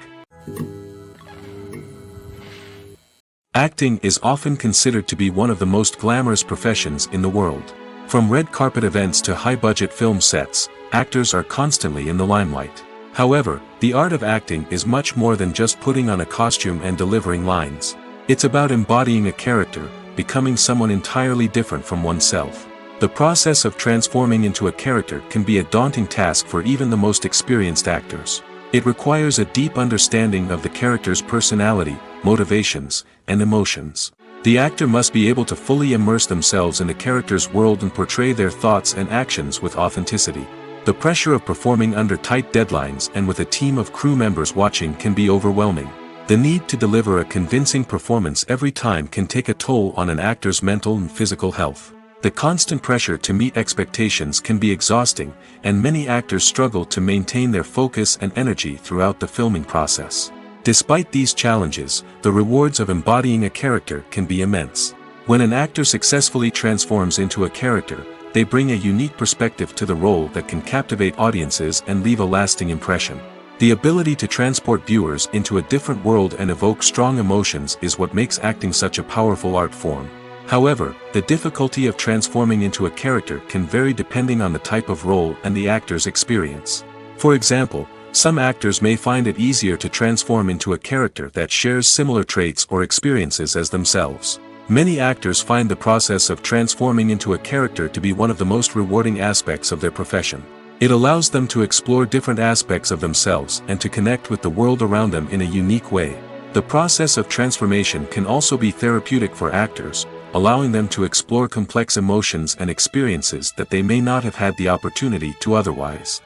Acting is often considered to be one of the most glamorous professions in the world. From red carpet events to high-budget film sets, actors are constantly in the limelight. However, the art of acting is much more than just putting on a costume and delivering lines. It's about embodying a character, becoming someone entirely different from oneself. The process of transforming into a character can be a daunting task for even the most experienced actors. It requires a deep understanding of the character's personality, motivations, and emotions. The actor must be able to fully immerse themselves in the character's world and portray their thoughts and actions with authenticity. The pressure of performing under tight deadlines and with a team of crew members watching can be overwhelming. The need to deliver a convincing performance every time can take a toll on an actor's mental and physical health. The constant pressure to meet expectations can be exhausting, and many actors struggle to maintain their focus and energy throughout the filming process. Despite these challenges, the rewards of embodying a character can be immense. When an actor successfully transforms into a character, they bring a unique perspective to the role that can captivate audiences and leave a lasting impression. The ability to transport viewers into a different world and evoke strong emotions is what makes acting such a powerful art form. However, the difficulty of transforming into a character can vary depending on the type of role and the actor's experience. For example, some actors may find it easier to transform into a character that shares similar traits or experiences as themselves. Many actors find the process of transforming into a character to be one of the most rewarding aspects of their profession. It allows them to explore different aspects of themselves and to connect with the world around them in a unique way. The process of transformation can also be therapeutic for actors, allowing them to explore complex emotions and experiences that they may not have had the opportunity to otherwise.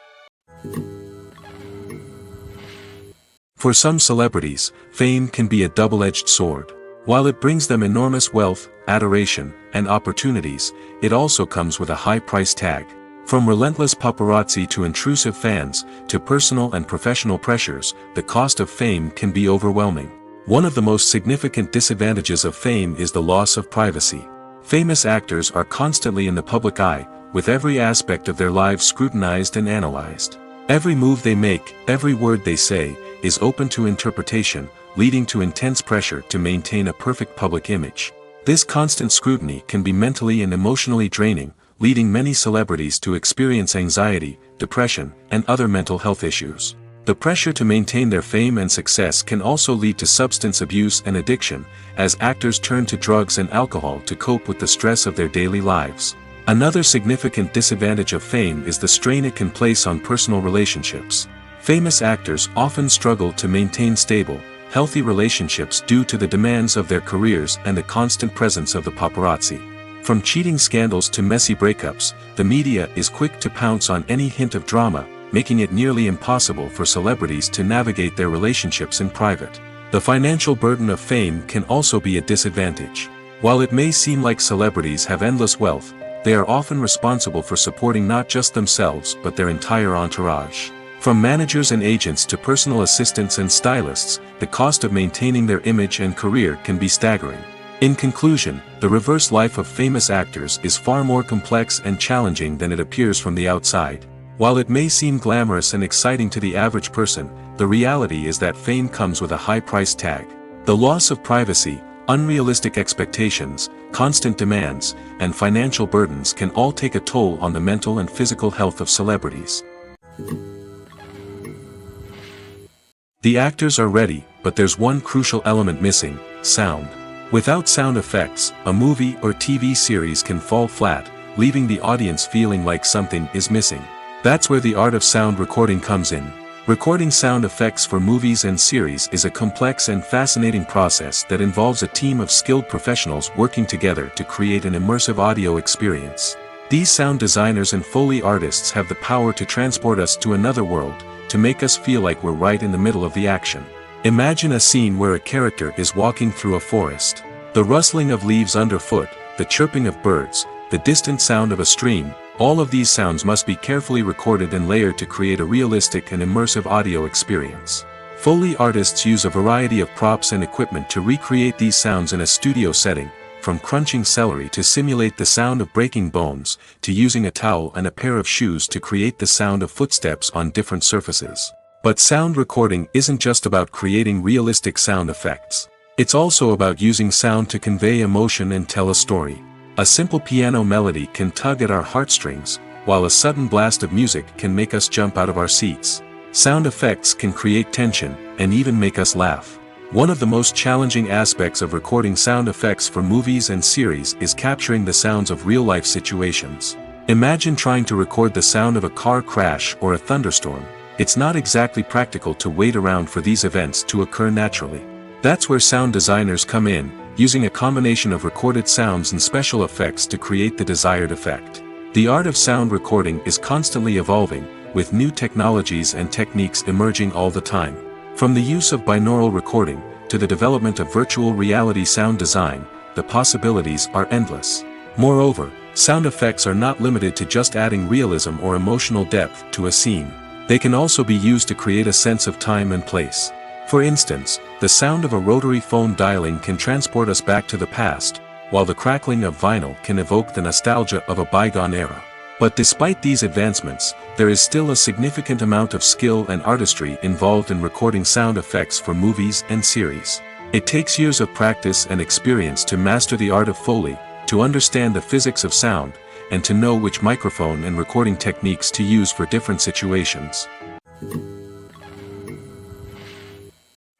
For some celebrities, fame can be a double-edged sword. While it brings them enormous wealth, adoration, and opportunities, it also comes with a high price tag. From relentless paparazzi to intrusive fans, to personal and professional pressures, the cost of fame can be overwhelming. One of the most significant disadvantages of fame is the loss of privacy. Famous actors are constantly in the public eye, with every aspect of their lives scrutinized and analyzed. Every move they make, every word they say, is open to interpretation, leading to intense pressure to maintain a perfect public image. This constant scrutiny can be mentally and emotionally draining, leading many celebrities to experience anxiety, depression, and other mental health issues. The pressure to maintain their fame and success can also lead to substance abuse and addiction, as actors turn to drugs and alcohol to cope with the stress of their daily lives. Another significant disadvantage of fame is the strain it can place on personal relationships. Famous actors often struggle to maintain stable, healthy relationships due to the demands of their careers and the constant presence of the paparazzi. From cheating scandals to messy breakups, the media is quick to pounce on any hint of drama, making it nearly impossible for celebrities to navigate their relationships in private. The financial burden of fame can also be a disadvantage. While it may seem like celebrities have endless wealth, they are often responsible for supporting not just themselves but their entire entourage. From managers and agents to personal assistants and stylists, the cost of maintaining their image and career can be staggering. In conclusion, the reverse life of famous actors is far more complex and challenging than it appears from the outside. While it may seem glamorous and exciting to the average person, the reality is that fame comes with a high price tag. The loss of privacy, unrealistic expectations, constant demands, and financial burdens can all take a toll on the mental and physical health of celebrities. The actors are ready, but there's one crucial element missing: sound. Without sound effects, a movie or TV series can fall flat, leaving the audience feeling like something is missing. That's where the art of sound recording comes in. Recording sound effects for movies and series is a complex and fascinating process that involves a team of skilled professionals working together to create an immersive audio experience. These sound designers and Foley artists have the power to transport us to another world, to make us feel like we're right in the middle of the action. Imagine a scene where a character is walking through a forest. The rustling of leaves underfoot, the chirping of birds, the distant sound of a stream, all of these sounds must be carefully recorded and layered to create a realistic and immersive audio experience. Foley artists use a variety of props and equipment to recreate these sounds in a studio setting, from crunching celery to simulate the sound of breaking bones, to using a towel and a pair of shoes to create the sound of footsteps on different surfaces. But sound recording isn't just about creating realistic sound effects. It's also about using sound to convey emotion and tell a story. A simple piano melody can tug at our heartstrings, while a sudden blast of music can make us jump out of our seats. Sound effects can create tension, and even make us laugh. One of the most challenging aspects of recording sound effects for movies and series is capturing the sounds of real-life situations. Imagine trying to record the sound of a car crash or a thunderstorm. It's not exactly practical to wait around for these events to occur naturally. That's where sound designers come in, using a combination of recorded sounds and special effects to create the desired effect. The art of sound recording is constantly evolving, with new technologies and techniques emerging all the time. From the use of binaural recording, to the development of virtual reality sound design, the possibilities are endless. Moreover, sound effects are not limited to just adding realism or emotional depth to a scene. They can also be used to create a sense of time and place. For instance, the sound of a rotary phone dialing can transport us back to the past, while the crackling of vinyl can evoke the nostalgia of a bygone era. But despite these advancements, there is still a significant amount of skill and artistry involved in recording sound effects for movies and series. It takes years of practice and experience to master the art of Foley, to understand the physics of sound, and to know which microphone and recording techniques to use for different situations.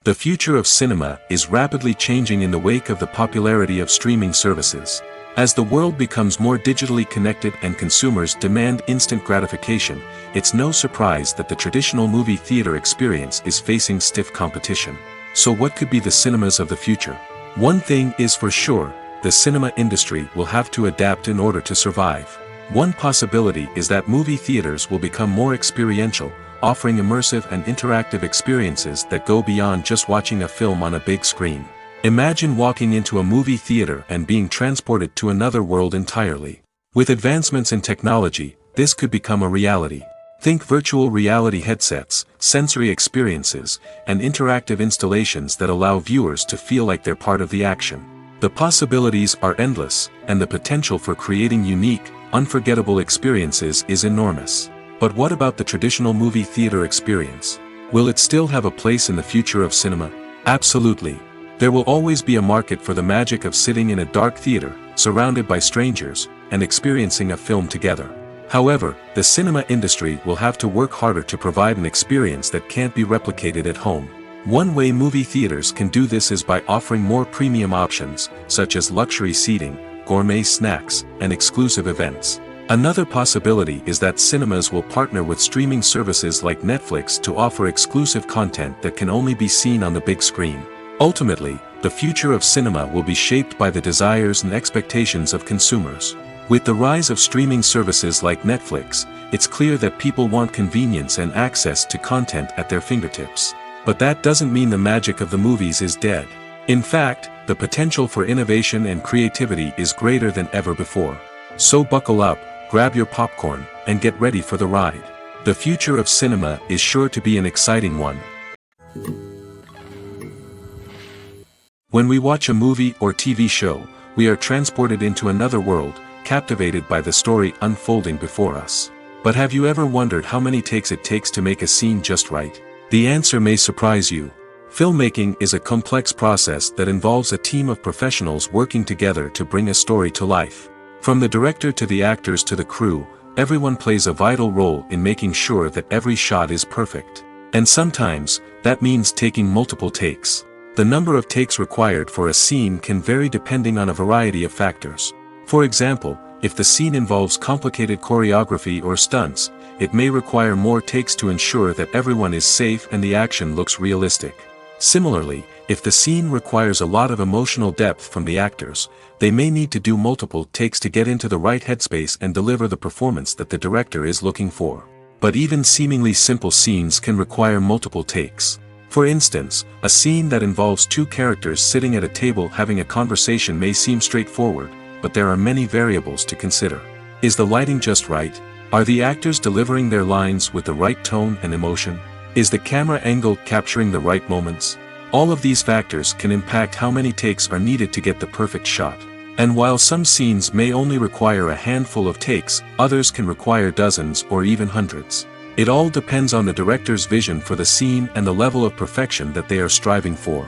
The future of cinema is rapidly changing in the wake of the popularity of streaming services. As the world becomes more digitally connected and consumers demand instant gratification, it's no surprise that the traditional movie theater experience is facing stiff competition. So what could be the cinemas of the future? One thing is for sure, the cinema industry will have to adapt in order to survive. One possibility is that movie theaters will become more experiential, offering immersive and interactive experiences that go beyond just watching a film on a big screen. Imagine walking into a movie theater and being transported to another world entirely. With advancements in technology, this could become a reality. Think virtual reality headsets, sensory experiences, and interactive installations that allow viewers to feel like they're part of the action. The possibilities are endless, and the potential for creating unique, unforgettable experiences is enormous. But what about the traditional movie theater experience? Will it still have a place in the future of cinema? Absolutely. There will always be a market for the magic of sitting in a dark theater, surrounded by strangers, and experiencing a film together. However, the cinema industry will have to work harder to provide an experience that can't be replicated at home. One way movie theaters can do this is by offering more premium options, such as luxury seating, gourmet snacks, and exclusive events. Another possibility is that cinemas will partner with streaming services like Netflix to offer exclusive content that can only be seen on the big screen. Ultimately, the future of cinema will be shaped by the desires and expectations of consumers. With the rise of streaming services like Netflix, it's clear that people want convenience and access to content at their fingertips. But that doesn't mean the magic of the movies is dead. In fact, the potential for innovation and creativity is greater than ever before. So buckle up, grab your popcorn, and get ready for the ride. The future of cinema is sure to be an exciting one. When we watch a movie or TV show, we are transported into another world, captivated by the story unfolding before us. But have you ever wondered how many takes it takes to make a scene just right? The answer may surprise you. Filmmaking is a complex process that involves a team of professionals working together to bring a story to life. From the director to the actors to the crew, everyone plays a vital role in making sure that every shot is perfect. And sometimes, That means taking multiple takes. The number of takes required for a scene can vary depending on a variety of factors. For example, if the scene involves complicated choreography or stunts, it may require more takes to ensure that everyone is safe and the action looks realistic. Similarly, if the scene requires a lot of emotional depth from the actors, they may need to do multiple takes to get into the right headspace and deliver the performance that the director is looking for. But even seemingly simple scenes can require multiple takes. For instance, a scene that involves two characters sitting at a table having a conversation may seem straightforward, but there are many variables to consider. Is the lighting just right? Are the actors delivering their lines with the right tone and emotion? Is the camera angle capturing the right moments? All of these factors can impact how many takes are needed to get the perfect shot. And while some scenes may only require a handful of takes, others can require dozens or even hundreds. It all depends on the director's vision for the scene and the level of perfection that they are striving for.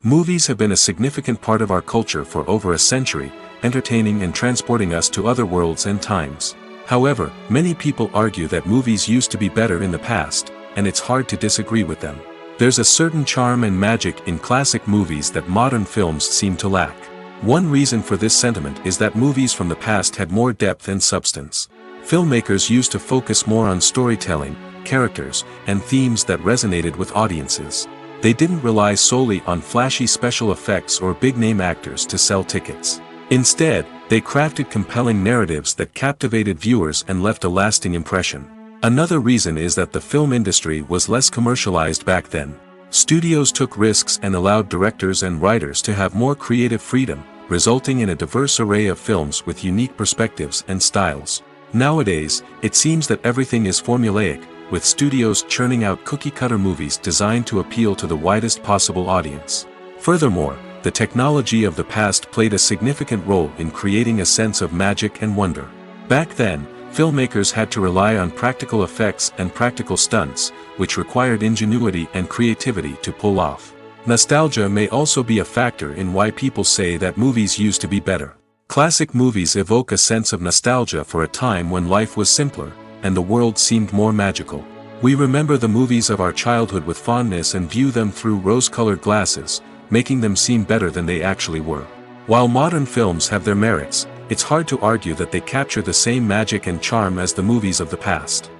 Movies have been a significant part of our culture for over a century, entertaining and transporting us to other worlds and times. However, many people argue that movies used to be better in the past, and it's hard to disagree with them. There's a certain charm and magic in classic movies that modern films seem to lack. One reason for this sentiment is that movies from the past had more depth and substance. Filmmakers used to focus more on storytelling, characters, and themes that resonated with audiences. They didn't rely solely on flashy special effects or big-name actors to sell tickets. Instead, they crafted compelling narratives that captivated viewers and left a lasting impression. Another reason is that the film industry was less commercialized back then. Studios took risks and allowed directors and writers to have more creative freedom, resulting in a diverse array of films with unique perspectives and styles. Nowadays, it seems that everything is formulaic, with studios churning out cookie-cutter movies designed to appeal to the widest possible audience. Furthermore, the technology of the past played a significant role in creating a sense of magic and wonder. Back then, filmmakers had to rely on practical effects and practical stunts, which required ingenuity and creativity to pull off. Nostalgia may also be a factor in why people say that movies used to be better. Classic movies evoke a sense of nostalgia for a time when life was simpler, and the world seemed more magical. We remember the movies of our childhood with fondness and view them through rose-colored glasses, making them seem better than they actually were. While modern films have their merits, it's hard to argue that they capture the same magic and charm as the movies of the past.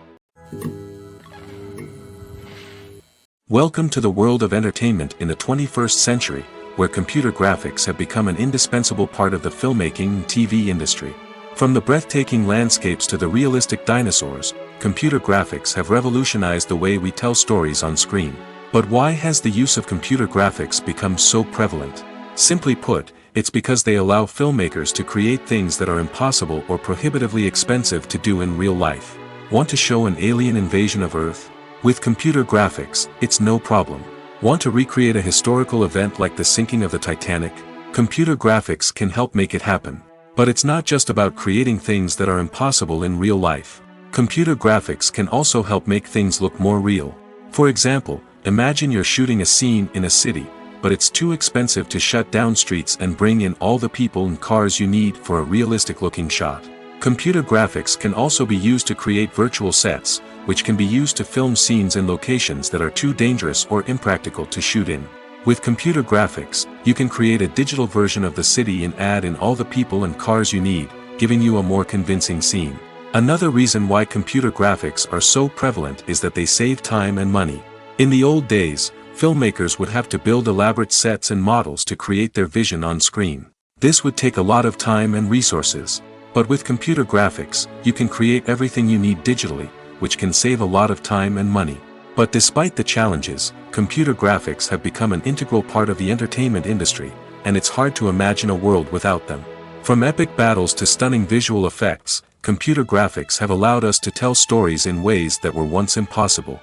Welcome to the world of entertainment in the 21st century, where computer graphics have become an indispensable part of the filmmaking and TV industry. From the breathtaking landscapes to the realistic dinosaurs, computer graphics have revolutionized the way we tell stories on screen. But why has the use of computer graphics become so prevalent? Simply put, it's because they allow filmmakers to create things that are impossible or prohibitively expensive to do in real life. Want to show an alien invasion of Earth? With computer graphics, it's no problem. Want to recreate a historical event like the sinking of the Titanic? Computer graphics can help make it happen. But it's not just about creating things that are impossible in real life. Computer graphics can also help make things look more real. For example, imagine you're shooting a scene in a city, but it's too expensive to shut down streets and bring in all the people and cars you need for a realistic-looking shot. Computer graphics can also be used to create virtual sets, which can be used to film scenes in locations that are too dangerous or impractical to shoot in. With computer graphics, you can create a digital version of the city and add in all the people and cars you need, giving you a more convincing scene. Another reason why computer graphics are so prevalent is that they save time and money. In the old days, filmmakers would have to build elaborate sets and models to create their vision on screen. This would take a lot of time and resources. But with computer graphics, you can create everything you need digitally, which can save a lot of time and money. But despite the challenges, computer graphics have become an integral part of the entertainment industry, and it's hard to imagine a world without them. From epic battles to stunning visual effects, computer graphics have allowed us to tell stories in ways that were once impossible.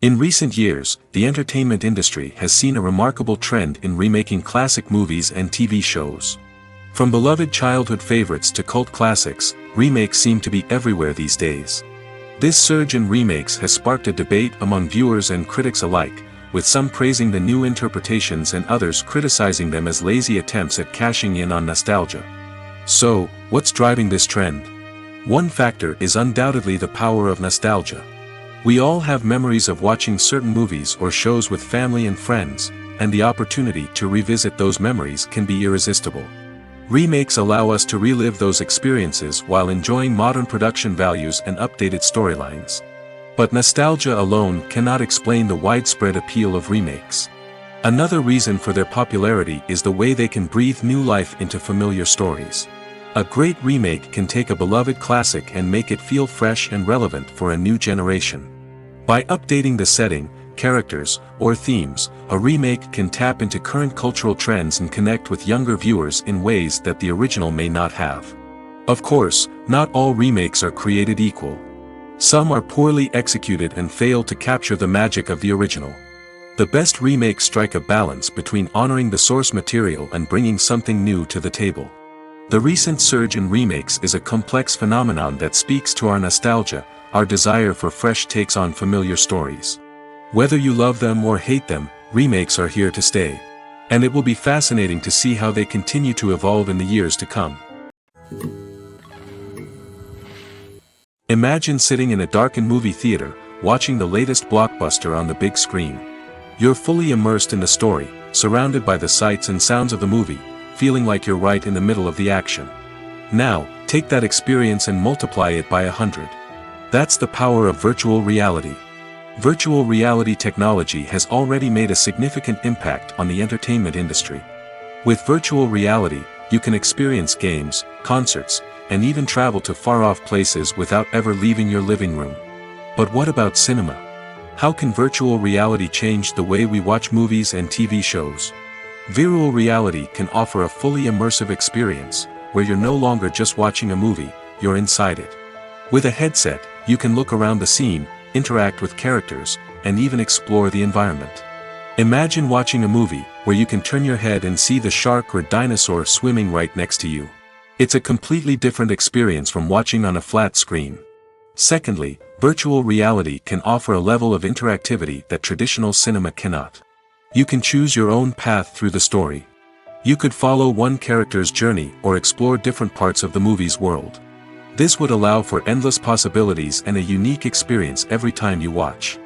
In recent years, the entertainment industry has seen a remarkable trend in remaking classic movies and TV shows. From beloved childhood favorites to cult classics, remakes seem to be everywhere these days. This surge in remakes has sparked a debate among viewers and critics alike, with some praising the new interpretations and others criticizing them as lazy attempts at cashing in on nostalgia. So, what's driving this trend? One factor is undoubtedly the power of nostalgia. We all have memories of watching certain movies or shows with family and friends, and the opportunity to revisit those memories can be irresistible. Remakes allow us to relive those experiences while enjoying modern production values and updated storylines. But nostalgia alone cannot explain the widespread appeal of remakes. Another reason for their popularity is the way they can breathe new life into familiar stories. A great remake can take a beloved classic and make it feel fresh and relevant for a new generation. By updating the setting, characters, or themes, a remake can tap into current cultural trends and connect with younger viewers in ways that the original may not have. Of course, not all remakes are created equal. Some are poorly executed and fail to capture the magic of the original. The best remakes strike a balance between honoring the source material and bringing something new to the table. The recent surge in remakes is a complex phenomenon that speaks to our nostalgia, our desire for fresh takes on familiar stories. Whether you love them or hate them, remakes are here to stay. And it will be fascinating to see how they continue to evolve in the years to come. Imagine sitting in a darkened movie theater, watching the latest blockbuster on the big screen. You're fully immersed in the story, surrounded by the sights and sounds of the movie, feeling like you're right in the middle of the action. Now, take that experience and multiply it by 100. That's the power of virtual reality. Virtual reality technology has already made a significant impact on the entertainment industry. With virtual reality, you can experience games, concerts, and even travel to far-off places without ever leaving your living room. But what about cinema? How can virtual reality change the way we watch movies and TV shows? Virtual reality can offer a fully immersive experience, where you're no longer just watching a movie, you're inside it. With a headset, you can look around the scene, interact with characters, and even explore the environment. Imagine watching a movie where you can turn your head and see the shark or dinosaur swimming right next to you. It's a completely different experience from watching on a flat screen. Secondly, virtual reality can offer a level of interactivity that traditional cinema cannot. You can choose your own path through the story. You could follow one character's journey or explore different parts of the movie's world. This would allow for endless possibilities and a unique experience every time you watch.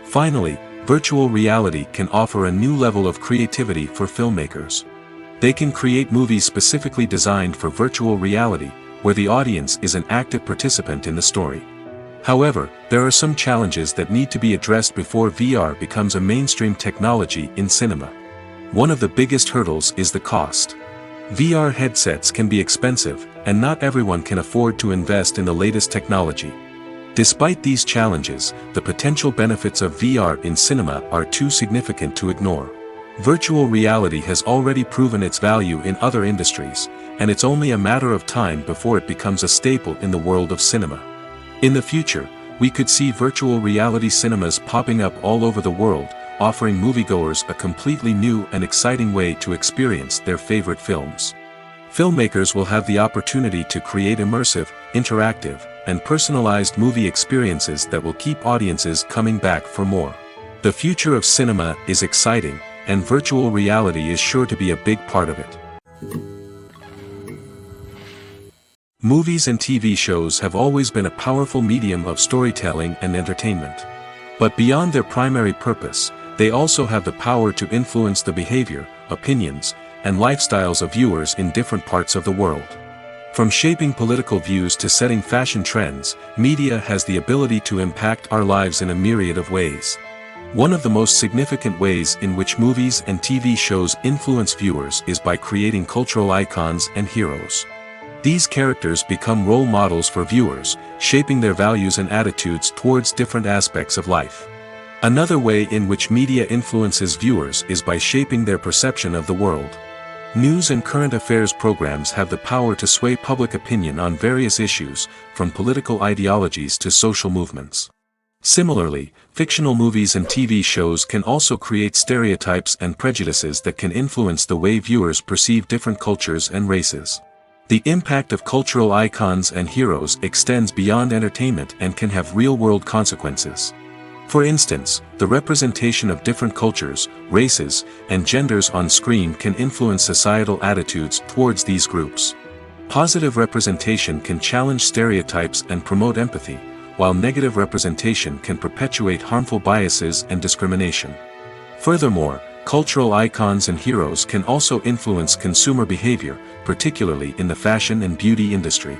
Finally, virtual reality can offer a new level of creativity for filmmakers. They can create movies specifically designed for virtual reality, where the audience is an active participant in the story. However, there are some challenges that need to be addressed before VR becomes a mainstream technology in cinema. One of the biggest hurdles is the cost. VR headsets can be expensive, and not everyone can afford to invest in the latest technology. Despite these challenges, the potential benefits of VR in cinema are too significant to ignore. Virtual reality has already proven its value in other industries, and it's only a matter of time before it becomes a staple in the world of cinema. In the future, we could see virtual reality cinemas popping up all over the world, offering moviegoers a completely new and exciting way to experience their favorite films. Filmmakers will have the opportunity to create immersive, interactive, and personalized movie experiences that will keep audiences coming back for more. The future of cinema is exciting, and virtual reality is sure to be a big part of it. Movies and TV shows have always been a powerful medium of storytelling and entertainment. But beyond their primary purpose, they also have the power to influence the behavior, opinions, and lifestyles of viewers in different parts of the world. From shaping political views to setting fashion trends, media has the ability to impact our lives in a myriad of ways. One of the most significant ways in which movies and TV shows influence viewers is by creating cultural icons and heroes. These characters become role models for viewers, shaping their values and attitudes towards different aspects of life. Another way in which media influences viewers is by shaping their perception of the world. News and current affairs programs have the power to sway public opinion on various issues, from political ideologies to social movements. Similarly, fictional movies and TV shows can also create stereotypes and prejudices that can influence the way viewers perceive different cultures and races. The impact of cultural icons and heroes extends beyond entertainment and can have real-world consequences. For instance, the representation of different cultures, races, and genders on screen can influence societal attitudes towards these groups. Positive representation can challenge stereotypes and promote empathy, while negative representation can perpetuate harmful biases and discrimination. Furthermore, cultural icons and heroes can also influence consumer behavior, particularly in the fashion and beauty industry.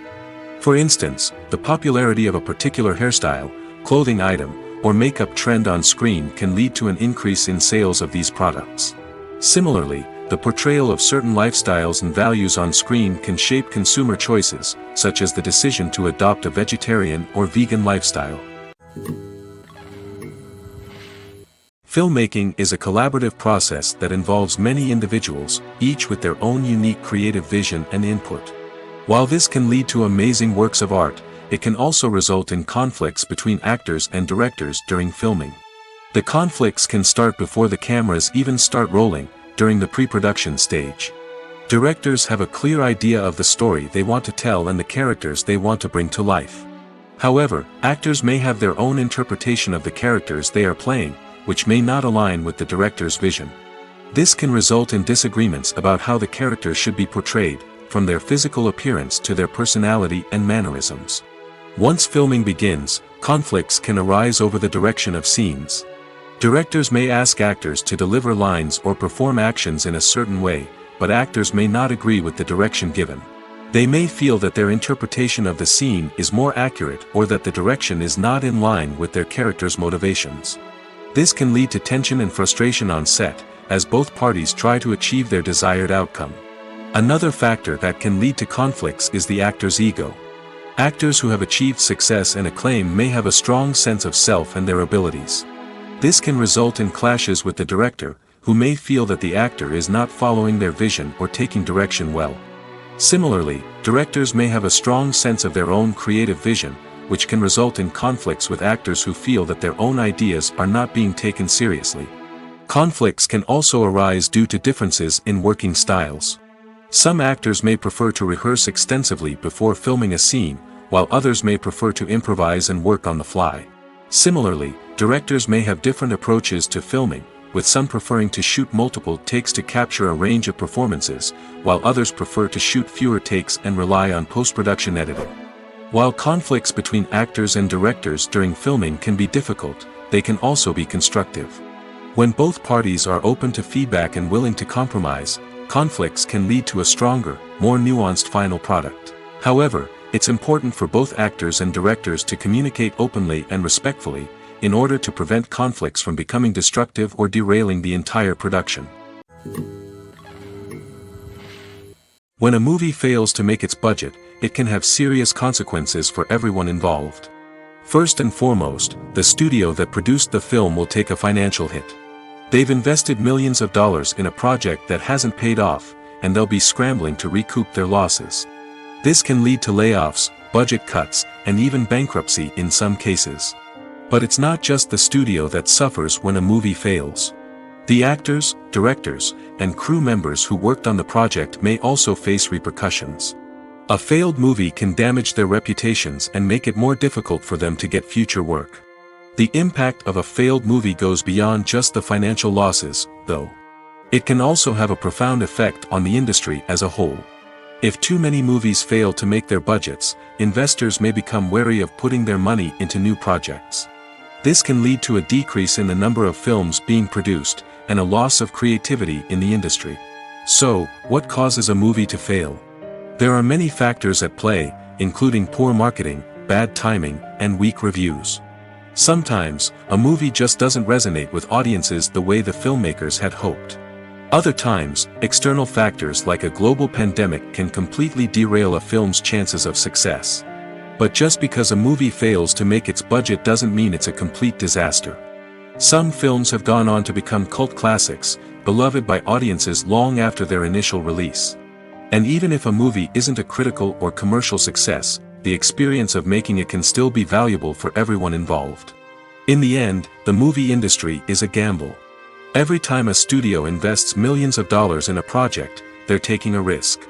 For instance, the popularity of a particular hairstyle, clothing item, or makeup trend on screen can lead to an increase in sales of these products. Similarly, the portrayal of certain lifestyles and values on screen can shape consumer choices, such as the decision to adopt a vegetarian or vegan lifestyle. Filmmaking is a collaborative process that involves many individuals, each with their own unique creative vision and input. While this can lead to amazing works of art, it can also result in conflicts between actors and directors during filming. The conflicts can start before the cameras even start rolling, during the pre-production stage. Directors have a clear idea of the story they want to tell and the characters they want to bring to life. However, actors may have their own interpretation of the characters they are playing, which may not align with the director's vision. This can result in disagreements about how the characters should be portrayed, from their physical appearance to their personality and mannerisms. Once filming begins, conflicts can arise over the direction of scenes. Directors may ask actors to deliver lines or perform actions in a certain way, but actors may not agree with the direction given. They may feel that their interpretation of the scene is more accurate or that the direction is not in line with their character's motivations. This can lead to tension and frustration on set, as both parties try to achieve their desired outcome. Another factor that can lead to conflicts is the actor's ego. Actors who have achieved success and acclaim may have a strong sense of self and their abilities. This can result in clashes with the director, who may feel that the actor is not following their vision or taking direction well. Similarly, directors may have a strong sense of their own creative vision, which can result in conflicts with actors who feel that their own ideas are not being taken seriously. Conflicts can also arise due to differences in working styles. Some actors may prefer to rehearse extensively before filming a scene, while others may prefer to improvise and work on the fly. Similarly, directors may have different approaches to filming, with some preferring to shoot multiple takes to capture a range of performances, while others prefer to shoot fewer takes and rely on post-production editing. While conflicts between actors and directors during filming can be difficult, they can also be constructive. When both parties are open to feedback and willing to compromise, conflicts can lead to a stronger, more nuanced final product. However, it's important for both actors and directors to communicate openly and respectfully, in order to prevent conflicts from becoming destructive or derailing the entire production. When a movie fails to make its budget, it can have serious consequences for everyone involved. First and foremost, the studio that produced the film will take a financial hit. They've invested millions of dollars in a project that hasn't paid off, and they'll be scrambling to recoup their losses. This can lead to layoffs, budget cuts, and even bankruptcy in some cases. But it's not just the studio that suffers when a movie fails. The actors, directors, and crew members who worked on the project may also face repercussions. A failed movie can damage their reputations and make it more difficult for them to get future work. The impact of a failed movie goes beyond just the financial losses, though. It can also have a profound effect on the industry as a whole. If too many movies fail to make their budgets, investors may become wary of putting their money into new projects. This can lead to a decrease in the number of films being produced, and a loss of creativity in the industry. So, what causes a movie to fail? There are many factors at play, including poor marketing, bad timing, and weak reviews. Sometimes, a movie just doesn't resonate with audiences the way the filmmakers had hoped. Other times, external factors like a global pandemic can completely derail a film's chances of success. But just because a movie fails to make its budget doesn't mean it's a complete disaster. Some films have gone on to become cult classics, beloved by audiences long after their initial release. And even if a movie isn't a critical or commercial success, the experience of making it can still be valuable for everyone involved. In the end, the movie industry is a gamble. Every time a studio invests millions of dollars in a project, they're taking a risk.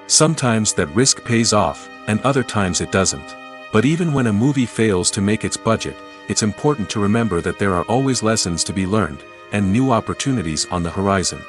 Sometimes that risk pays off, and other times it doesn't. But even when a movie fails to make its budget, it's important to remember that there are always lessons to be learned, and new opportunities on the horizon.